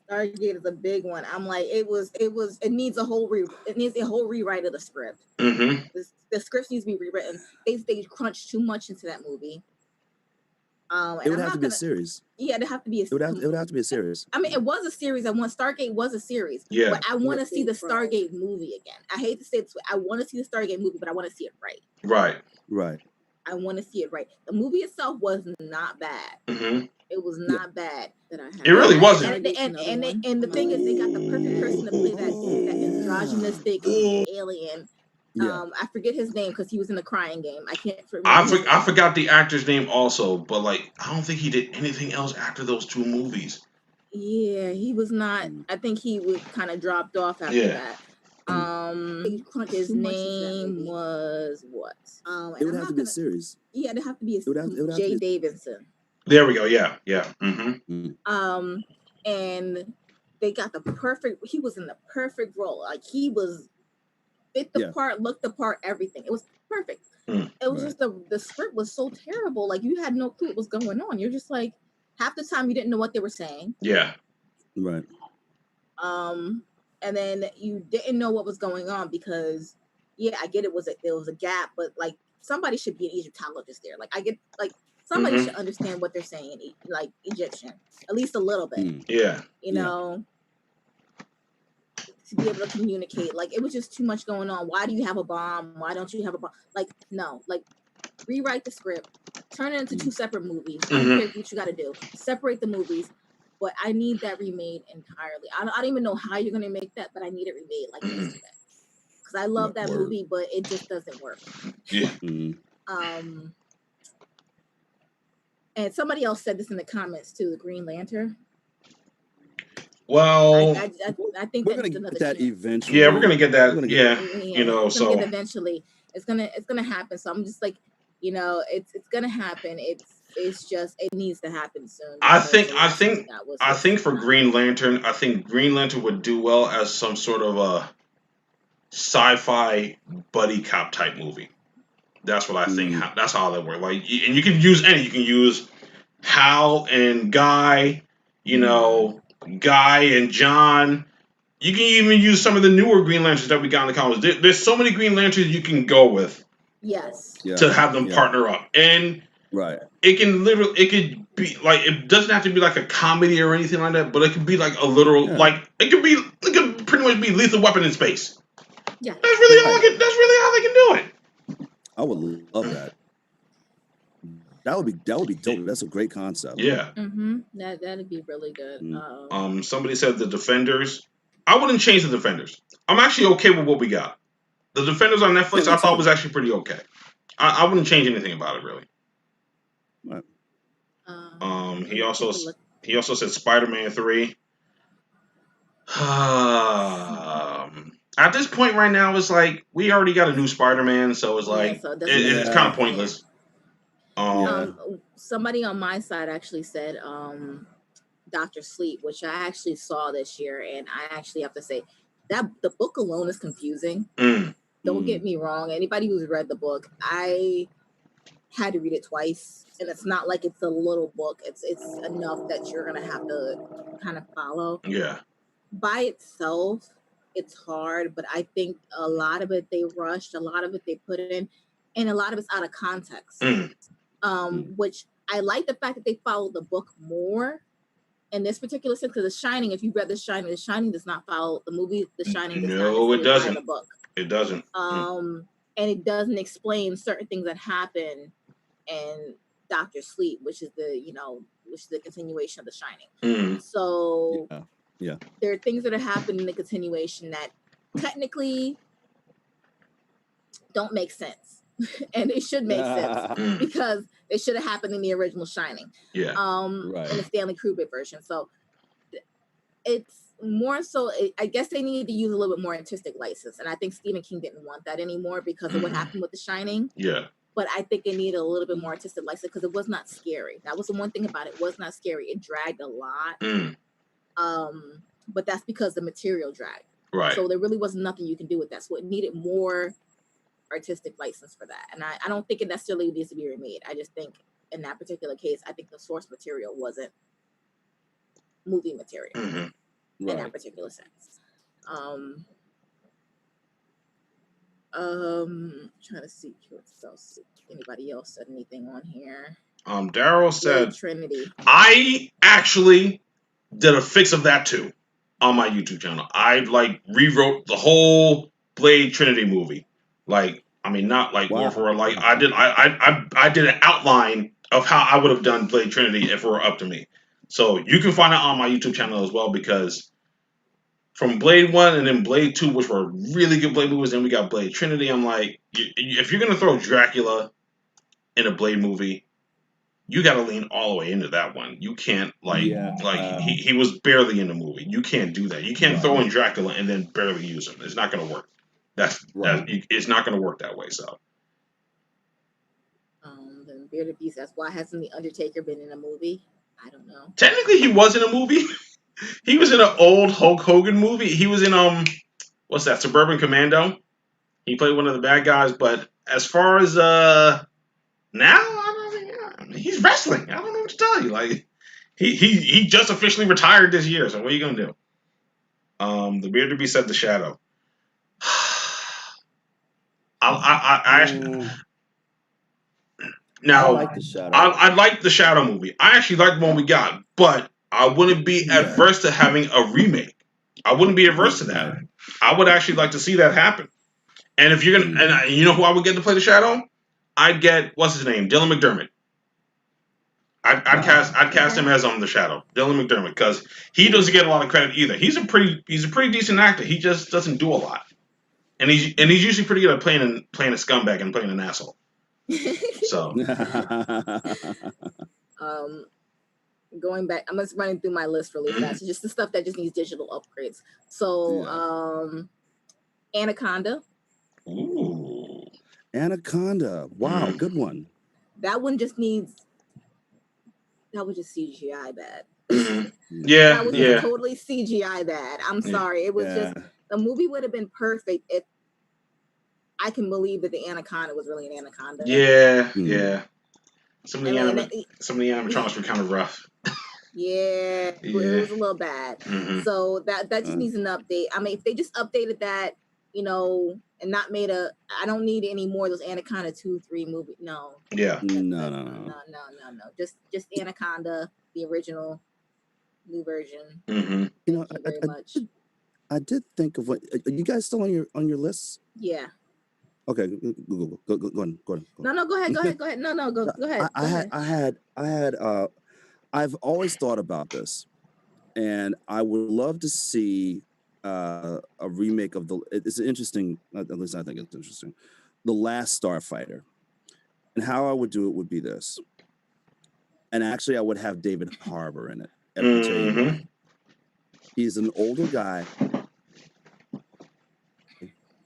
Stargate is a big one. I'm like, it needs a whole rewrite of the script. The script needs to be rewritten. They crunched too much into that movie. It would have to be a series. Yeah, it'd have to be a. It would have to be a series. I mean, it was a series. Stargate was a series. Yeah. But I want to see the Stargate movie again. I hate to say this way. I want to see the Stargate movie, but I want to see it right. Right. I want to see it right. The movie itself was not bad. It was not bad that I had. It really wasn't. And the thing is, they got the perfect person to play that androgynistic alien. I forget his name because he was in the Crying Game. I can't remember. I forgot the actor's name also, but like I don't think he did anything else after those two movies. Yeah, he was not. I think he would kind of dropped off after that. His name was what? It would have to be a series. Yeah, it'd have to be Jay Davidson. There we go. Yeah. And they got the perfect. He was in the perfect role. Like he was fit the part, looked the part, everything. It was perfect. It was just the script was so terrible. Like you had no clue what was going on. You're just like half the time you didn't know what they were saying. Yeah. Right. And then you didn't know what was going on because, I get it was a gap, but like somebody should be an Egyptologist there. Like I get like somebody should understand what they're saying, like Egyptian, at least a little bit. You know, to be able to communicate. Like it was just too much going on. Why do you have a bomb? Why don't you have a bomb? Like no, like rewrite the script, turn it into two separate movies. I don't care what you got to do. Separate the movies. But I need that remade entirely. I don't even know how you're going to make that, but I need it remade like yesterday. Because I love that movie, but it just doesn't work. Yeah. And somebody else said this in the comments too, the Green Lantern. Well, I think we're gonna get that eventually. Yeah, we're gonna get that. It's gonna get eventually. It's gonna happen. So I'm just like, it's gonna happen. It's just it needs to happen soon. I think for Green Lantern, I think Green Lantern would do well as some sort of a sci-fi buddy cop type movie. That's what I think. That's how that works. Like, and you can use any. You can use Hal and Guy. Guy and John. You can even use some of the newer Green Lanterns that we got in the comics. There's so many Green Lanterns you can go with. Yes. To have them partner up, and it could be like, it doesn't have to be like a comedy or anything like that, but it could be like a literal it could pretty much be Lethal Weapon in space. Yeah, that's really how they can do it. I would love that. That would be dope. That's a great concept. Yeah. That'd be really good. Somebody said the Defenders. I wouldn't change the Defenders. I'm actually okay with what we got. The Defenders on Netflix, I thought was actually pretty okay. I wouldn't change anything about it really. Right. He also said Spider-Man 3. At this point right now, it's like we already got a new Spider-Man, so it's like it's kind of pointless. Somebody on my side actually said Dr. Sleep, which I actually saw this year, and I actually have to say that the book alone is confusing. Don't get me wrong. Anybody who's read the book, I had to read it twice, and it's not like it's a little book. It's enough that you're gonna have to kind of follow. Yeah. By itself, it's hard, but I think a lot of it they rushed, a lot of it they put in, and a lot of it's out of context. Which I like the fact that they followed the book more in this particular sense, because The Shining, if you read The Shining does not follow the movie. The Shining does not follow the book. It doesn't. And it doesn't explain certain things that happen in Dr. Sleep, which is the continuation of The Shining. So there are things that are happening in the continuation that technically don't make sense. And it should make sense because it should have happened in the original Shining. In the Stanley Kubrick version. So it's more so, I guess they needed to use a little bit more artistic license. And I think Stephen King didn't want that anymore because of what happened with The Shining. Yeah. But I think it needed a little bit more artistic license because it was not scary. That was the one thing about it. It was not scary. It dragged a lot. But that's because the material dragged. Right. So there really wasn't nothing you can do with that. So it needed more artistic license for that. And I don't think it necessarily needs to be remade. I just think in that particular case, I think the source material wasn't movie material in that particular sense. Trying to see what else. Anybody else said anything on here? Daryl said Trinity. I actually did a fix of that too on my YouTube channel. I rewrote the whole Blade Trinity movie. Not like word for word. Like I did an outline of how I would have done Blade Trinity if it were up to me. So you can find it on my YouTube channel as well, because from Blade 1 and then Blade 2, which were really good Blade movies, then we got Blade Trinity. I'm like, if you're gonna throw Dracula in a Blade movie, you got to lean all the way into that one. You can't he was barely in the movie. You can't do that. You can't throw in Dracula and then barely use him. It's not going to work. It's not going to work that way. So, the Bearded Beast asks, why hasn't the Undertaker been in a movie? I don't know. Technically, he was in a movie. He was in an old Hulk Hogan movie. He was in what's that? Suburban Commando. He played one of the bad guys. But as far as now, he's wrestling. I don't know what to tell you. Like he just officially retired this year. So what are you gonna do? The Bearded Beast said The Shadow. I actually. Now, I like The Shadow. I like the Shadow movie. I actually like the one we got, but I wouldn't be adverse to having a remake. I wouldn't be adverse to that. I would actually like to see that happen. And if you're gonna, and you know who I would get to play the Shadow? I'd get what's his name, Dylan McDermott. I'd cast him as the Shadow, Dylan McDermott, because he doesn't get a lot of credit either. He's a pretty decent actor. He just doesn't do a lot, and he's usually pretty good at playing a scumbag and playing an asshole. So, going back, I'm just running through my list really fast. It's just the stuff that just needs digital upgrades. So, Anaconda. Ooh. Anaconda. Wow, good one. That one just needs. That was just CGI bad. Yeah, that was just totally CGI bad. I'm sorry. It was just the movie would have been perfect if I can believe that the Anaconda was really an anaconda. Yeah. Some of the animatronics were kind of rough. Yeah, it was a little bad. So that just needs an update. I mean, if they just updated that, and not made I don't need any more of those Anaconda 2, 3 movies. No. Yeah. No. Just Anaconda, the original, new version. Mm-hmm. Thank you very much. I did think of what. Are you guys still on your list? Yeah. Okay, go on. No, go ahead. No, go ahead. I've always thought about this, and I would love to see a remake of it's interesting, at least I think it's interesting, The Last Starfighter. And how I would do it would be this. And actually, I would have David Harbour in it. And let me tell you why. He's an older guy.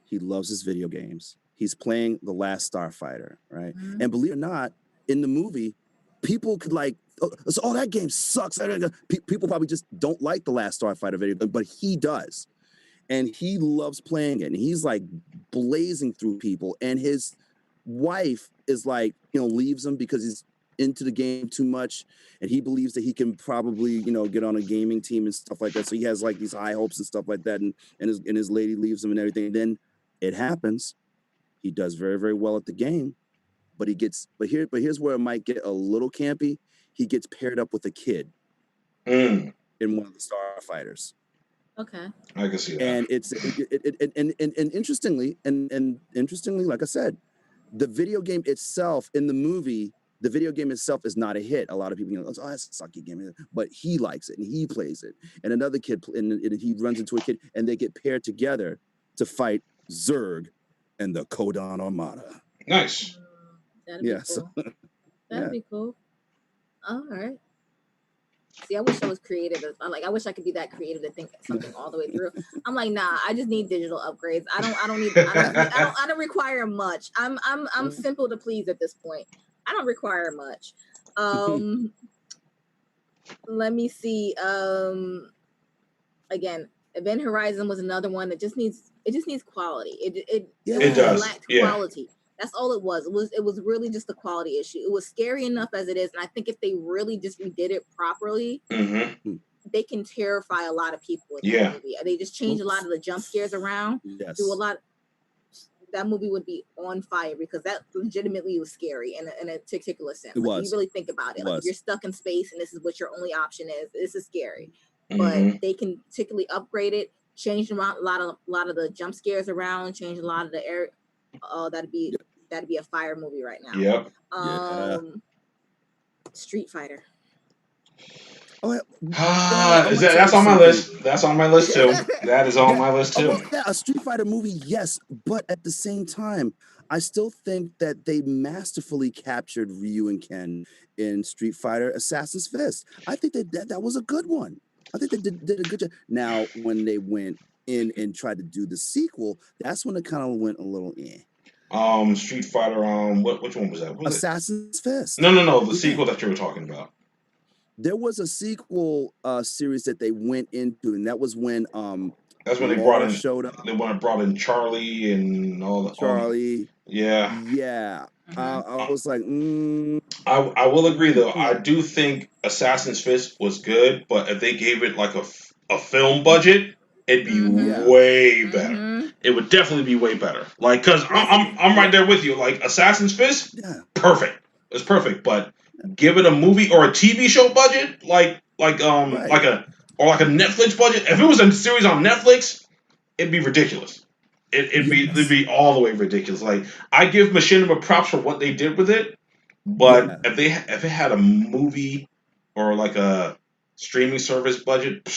He loves his video games. He's playing The Last Starfighter, right? And believe it or not, in the movie, people could oh, that game sucks. People probably just don't like The Last Starfighter video, but he does. And he loves playing it. And he's like blazing through people. And his wife is leaves him because he's into the game too much. And he believes that he can probably, get on a gaming team and stuff like that. So he has these high hopes and stuff like that. And his lady leaves him and everything. And then it happens. He does very, very well at the game. But here's where it might get a little campy. He gets paired up with a kid in one of the starfighters. Okay, I can see that. And it's interestingly, like I said, the video game itself in the movie, the video game itself is not a hit. A lot of people, oh, that's a sucky game, but he likes it and he plays it. And another kid, and he runs into a kid, and they get paired together to fight Zurg and the Kodan Armada. Nice. That'd be cool. That'd be cool. All right. See, I wish I was creative. I wish I could be that creative to think something all the way through. I'm like, nah, I just need digital upgrades. I don't require much. I'm simple to please at this point. I don't require much. Let me see. Again, Event Horizon was another one that just needs quality. It does. Lacked quality. That's all it was. It was really just a quality issue. It was scary enough as it is, and I think if they really just redid it properly, they can terrify a lot of people with that movie. They just changed a lot of the jump scares around. Yes. Do a lot. That movie would be on fire because that legitimately was scary in a particular sense. It was. You really think about it. If you're stuck in space and this is what your only option is, this is scary. But they can particularly upgrade it, change around a lot of the jump scares around, change a lot of the air. That'd be a fire movie right now. Yep. Street Fighter. That's on my list. That's on my list too. That is on my list too. A Street Fighter movie, yes, but at the same time, I still think that they masterfully captured Ryu and Ken in Street Fighter Assassin's Fist. I think that was a good one. I think they did a good job. Now, when they went in and tried to do the sequel, that's when it kind of went a little Street Fighter, which one was that? Assassin's Fist. No, the sequel that you were talking about. There was a sequel series that they went into, and that was when that's when they showed up. They brought in Charlie and all that. Charlie. Yeah. I was like, I will agree though. I do think Assassin's Fist was good, but if they gave it a film budget, it'd be way better. It would definitely be way better. Cause I'm right there with you. Assassin's Fist, perfect. It's perfect. But give it a movie or a TV show budget, like a Netflix budget. If it was a series on Netflix, it'd be ridiculous. It'd be all the way ridiculous. I give Machinima props for what they did with it, but if it had a movie or a streaming service budget.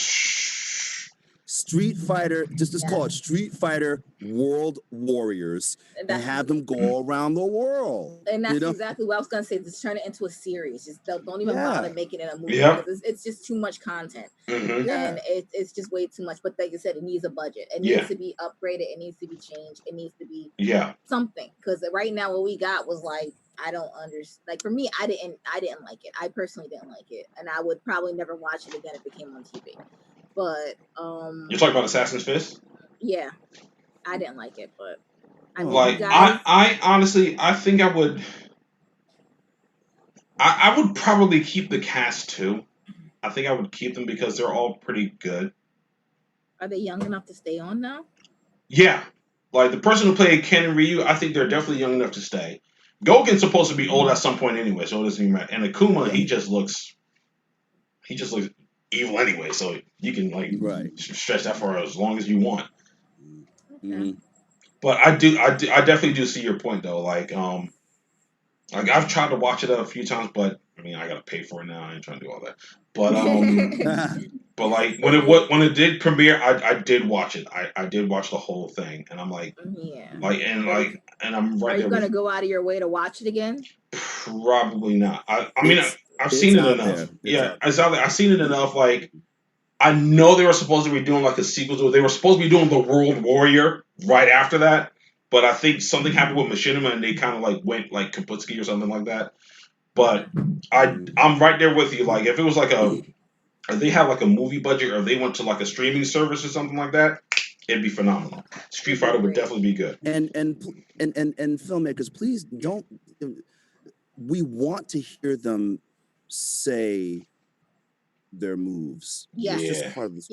Street Fighter, just call it Street Fighter World Warriors, and have them go around the world. And that's exactly what I was gonna say. Just turn it into a series. Just don't even bother making it a movie because it's just too much content, and it's just way too much. But like you said, it needs a budget. It needs to be upgraded. It needs to be changed. It needs to be something. Because right now, what we got was like, I don't understand. Like for me, I didn't like it. I personally didn't like it, and I would probably never watch it again if it came on TV. But you're talking about Assassin's Fist? Yeah, I didn't like it, but I mean, like I honestly, I think I would probably keep the cast too. I think I would keep them because they're all pretty good. Are they young enough to stay on now? Yeah, like the person who played Ken and Ryu, I think they're definitely young enough to stay. Goken's supposed to be old at some point anyway, so it doesn't even matter. And Akuma, he just looks evil anyway, so you can like stretch that for as long as you want. But I definitely do see your point though. Like I've tried to watch it a few times, but I mean I gotta pay for it now. I ain't trying to do all that. But but like when it did premiere, I did watch it. I did watch the whole thing, and I'm like, and I'm right there. Are you gonna go out of your way to watch it again? Probably not. I mean I've seen it enough. I've seen it enough. Like I know they were supposed to be doing like a sequel. They were supposed to be doing the World Warrior right after that, but I think something happened with Machinima and they kind of like went like Kaputski or something like that. But I'm right there with you. Like if it was like if they had like a movie budget or if they went to like a streaming service or something like that, it'd be phenomenal. Street Fighter would definitely be good. And filmmakers, please don't. We want to hear them say their moves. Yeah, it's just part of the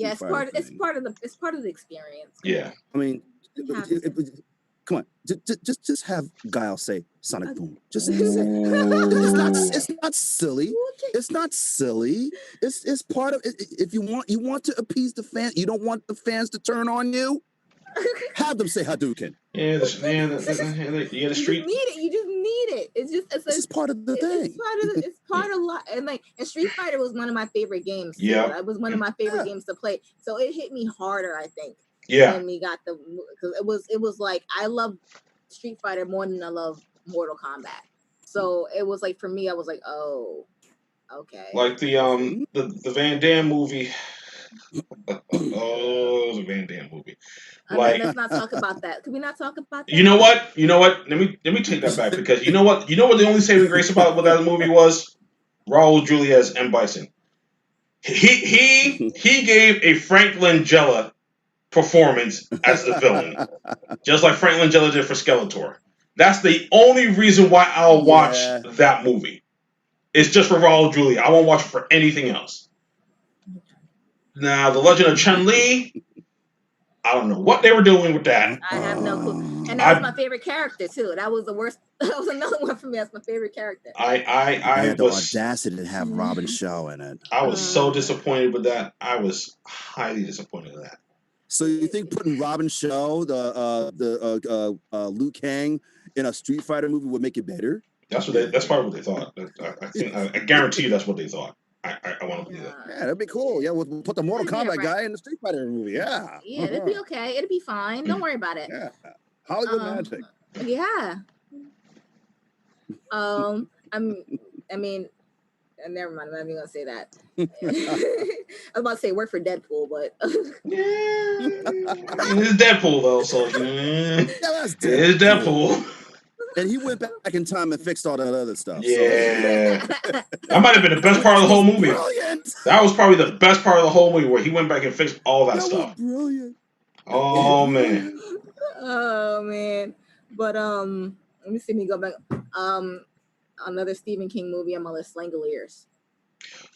it's part of the experience. Yeah, I mean, come on, just have Guile say Sonic Boom. Just say it's not silly. It's not silly. It's part of. If you want to appease the fans, you don't want the fans to turn on you. Have them say Hadouken. The street. You just need it. It's just part of the thing. It's part of life. And Street Fighter was one of my favorite games. Yeah, it was one of my favorite games to play. So it hit me harder, I think. Yeah. When we got because it was like I love Street Fighter more than I love Mortal Kombat. So it was like for me, I was like, oh, okay. Like the Van Damme movie. The Van Damme movie. Let's not talk about that. Can we not talk about that? You know what? Let me take that back because you know what the only saving grace about what that movie was? Raul Julia's M. Bison. He gave a Frank Langella performance as the villain, just like Frank Langella did for Skeletor. That's the only reason why I'll watch that movie. It's just for Raul Julia. I won't watch it for anything else. Now, The Legend of Chun Li, I don't know what they were doing with that. I have no clue. And that was my favorite character too. That was the worst. That was another one for me. That's my favorite character. I had the audacity to have Robin Shaw in it. I was so disappointed with that. I was highly disappointed with that. So you think putting Robin Shaw, the Liu Kang in a Street Fighter movie would make it better? That's probably what they thought. I guarantee you that's what they thought. I want to believe that. Yeah, that'd be cool. Yeah, we'll put the Mortal Kombat guy in the Street Fighter movie. Yeah. Yeah, it'd be okay. It'd be fine. Don't worry about it. Yeah. Hollywood magic. Yeah. Never mind. I'm not even gonna say that. I was about to say work for Deadpool, but it's Deadpool though, so that's Deadpool. It's Deadpool. And he went back in time and fixed all that other stuff. Yeah. That might have been the best part of the whole movie. Brilliant. That was probably the best part of the whole movie where he went back and fixed all that stuff. Brilliant. Oh man. Oh man. But let me see me go back. Another Stephen King movie on my list, Langoliers.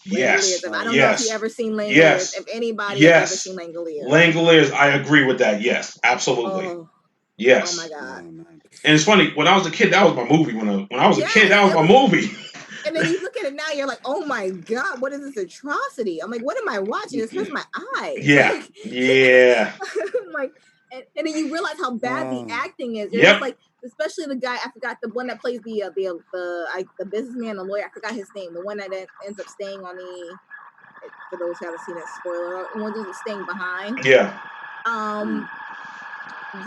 Yes. I don't know if you ever seen Langoliers. Yes. If anybody has ever seen Langoliers. Langoliers, I agree with that. Yes, absolutely. Oh. Yes. Oh my god. And it's funny, when I was a kid, that was my movie. When I was a kid, that was my movie. And then you look at it now, you're like, oh my god, what is this atrocity? I'm like, what am I watching? This hurts my eyes. Yeah. Yeah. I'm like, and then you realize how bad the acting is. Yep. Like, especially the guy, I forgot the one that plays the businessman, the lawyer. I forgot his name. The one that ends up staying on For those who haven't seen it, spoiler, one of them staying behind. Yeah.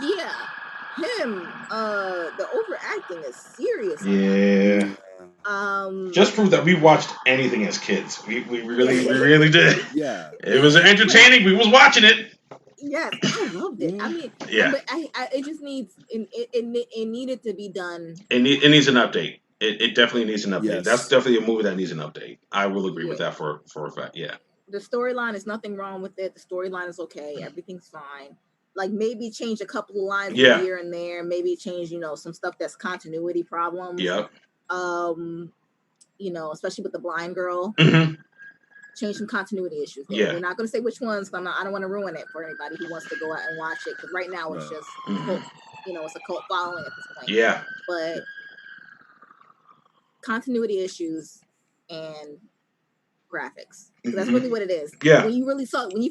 Yeah. Him, the overacting is serious. Yeah. Just prove that we watched anything as kids. We really did. Yeah. It was entertaining. We was watching it. Yes, I loved it. I mean, but it just needs it needed to be done. It needs an update. It definitely needs an update. Yes. That's definitely a movie that needs an update. I will agree with that for a fact. Yeah. The storyline is nothing wrong with it. The storyline is okay. Everything's fine. Like maybe change a couple of lines here and there. Maybe change, some stuff that's continuity problems. Yep. Especially with the blind girl. Mm-hmm. Change some continuity issues there. Yeah. We're not going to say which ones. I don't want to ruin it for anybody who wants to go out and watch it. Because right now it's just, it's a cult following at this point. Yeah. But continuity issues and graphics. That's really what it is. Yeah. When you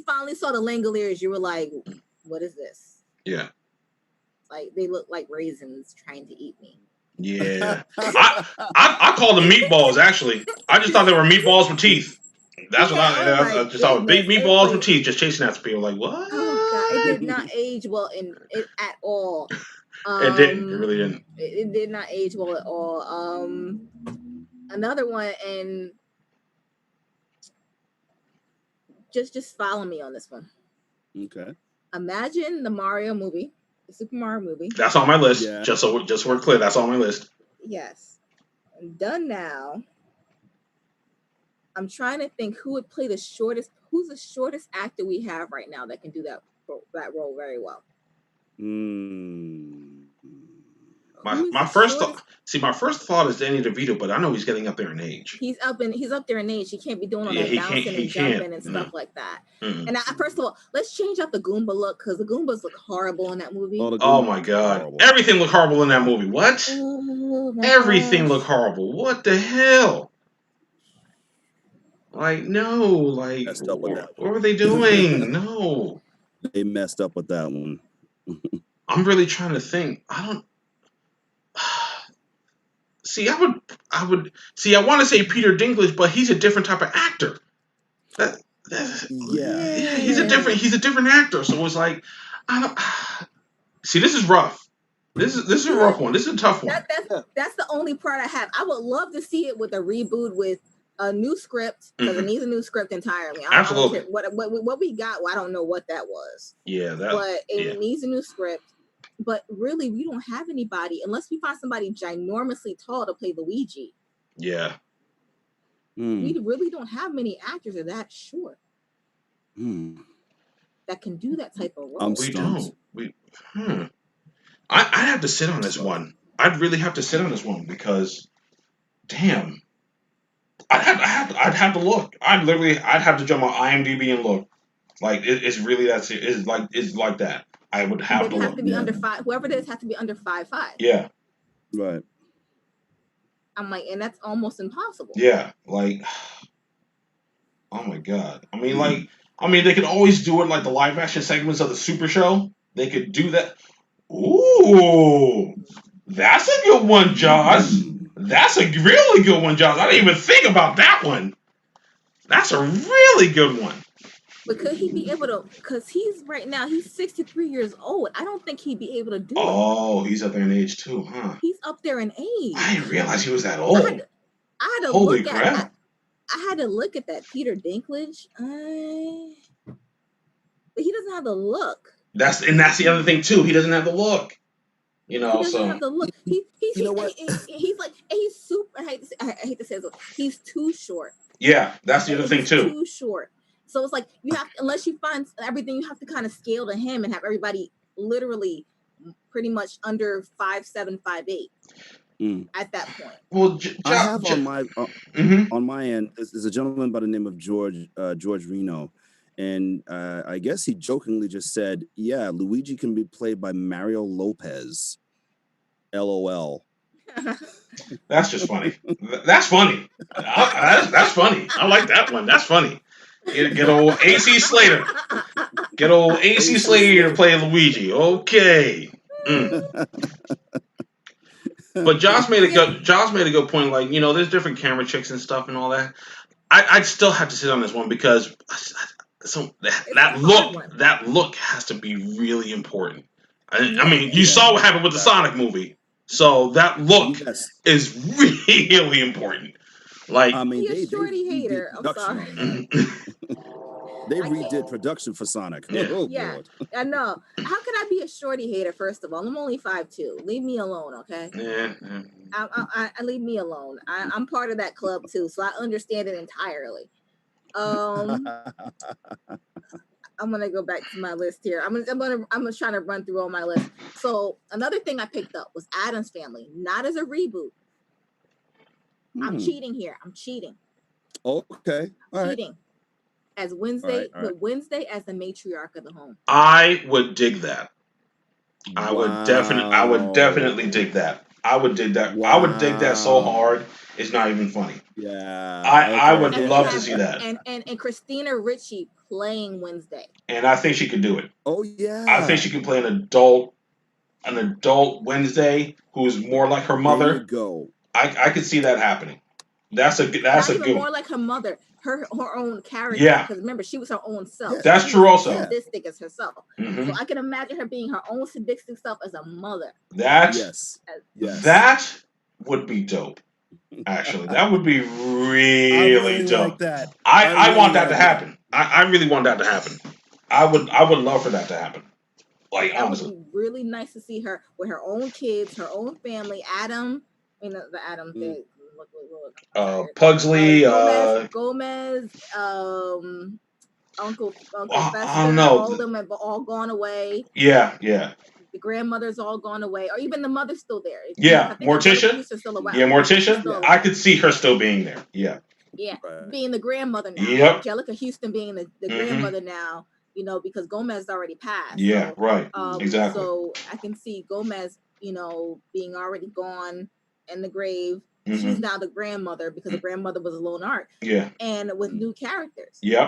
finally saw the Langoliers, you were like, what is this? Yeah. Like they look like raisins trying to eat me. Yeah. I called them meatballs, actually. I just thought they were meatballs with teeth. That's what I just thought. Big meatballs with teeth just chasing after people. Like, what? Oh, God. It did not age well at all. It didn't. It really didn't. It did not age well at all. Another one, and just follow me on this one. Okay. Imagine the Mario movie, the Super Mario movie. That's on my list. Yeah. Just so we're clear, that's on my list. Yes. Done now. I'm trying to think who would play who's the shortest actor we have right now that can do that role very well. My first thought is Danny DeVito, but I know he's getting up there in age. He's up there in age. He can't be doing all that bouncing and jumping and stuff like that. Mm-hmm. And first of all, let's change up the Goomba look because the Goombas look horrible in that movie. Oh my God. Horrible. Everything looked horrible in that movie. What? Everything looked horrible. What the hell? Like, no, like, what were they doing? No. They messed up with that one. I'm really trying to think. I want to say Peter Dinklage, but he's a different type of actor. He's a different actor. So it's like, see, this is rough. This is a rough one. This is a tough one. That's the only part I have. I would love to see it with a reboot with a new script because it needs a new script entirely. Absolutely. What we got, I don't know what that was. Yeah, but it needs a new script. But really, we don't have anybody unless we find somebody ginormously tall to play Luigi. Yeah. We really don't have many actors that are that short that can do that type of role. We don't. I'd have to sit on this one. I'd really have to sit on this one because, damn, I'd have to look. I'd have to jump on IMDb and look. Like it's really that serious. It's like that. I would have to look. To be under 5. Whoever it is has to be under 5'5". Yeah. Right. I'm like, and that's almost impossible. Yeah. Like, oh my God. I mean, they could always do it like the live action segments of the Super Show. They could do that. Ooh, that's a good one, Josh. That's a really good one, Josh. I didn't even think about that one. That's a really good one. But could he be able to? Because he's 63 years old. I don't think he'd be able to do it. Oh, he's up there in age too, huh? He's up there in age. I didn't realize he was that old. I had to Holy crap! I had to look at that Peter Dinklage. But he doesn't have the look. That's the other thing too. He doesn't have the look. He doesn't have the look. You know what? He's super. I hate to say this. He's too short. Yeah, that's the other thing too. Too short. So it's like you have, unless you find everything, you have to kind of scale to him and have everybody literally pretty much under 5'7", 5'8". At that point. Well, I have on my end. There's a gentleman by the name of George Reno, and I guess he jokingly just said, "Yeah, Luigi can be played by Mario Lopez." LOL. That's just funny. That's funny. That's funny. I like that one. That's funny. Get old AC Slater. Get old AC Slater to play Luigi. Okay. But Josh made a good point. Like, there's different camera tricks and stuff and all that. I'd still have to sit on this one because that look has to be really important. I mean, you saw what happened with the Sonic movie, so that look is really important. Like, I mean, they shorty hater. I'm sorry. They redid production for Sonic. Yeah. Oh, Lord. I know. How can I be a shorty hater? First of all, I'm only 5'2". Leave me alone, okay? Yeah. I leave me alone. I'm part of that club too, so I understand it entirely. I'm gonna go back to my list here. I'm trying to run through all my list. So another thing I picked up was Addams Family, not as a reboot. I'm cheating here. I'm cheating. Okay. All cheating. Right. As Wednesday, but Wednesday as the matriarch of the home. I would dig that. I would definitely dig that. I would dig that. Wow. I would dig that so hard. It's not even funny. Yeah. I would love to see that. And Christina Ricci playing Wednesday. And I think she could do it. Oh yeah. I think she could play an adult Wednesday who's more like her mother. There you go. I could see that happening. That's a good more like her mother, her own character. Yeah. Because remember, she was her own self. Yeah. That's true also. Sadistic as herself. Mm-hmm. So I can imagine her being her own sadistic self as a mother. Yes. That would be dope. Actually, that would be really dope. Like that. I want that to happen. I really want that to happen. I would love for that to happen. Like, honestly. Would be really nice to see her with her own kids, her own family. Adam, the Adam thing. Pugsley, Gomez, Uncle Fester, I don't know. all of them have all gone away. Yeah. The grandmother's all gone away, or even the mother's still there. Yeah, Morticia. Yeah, Morticia. I could see her still being there. Yeah. Yeah, being the grandmother now. Yep. Angelica Houston being the grandmother now. Because Gomez already passed. Yeah, so, right. Exactly. So I can see Gomez, being already gone in the grave. Mm-hmm. She's now the grandmother because the grandmother was a lone arc. Yeah. And with new characters. Yep.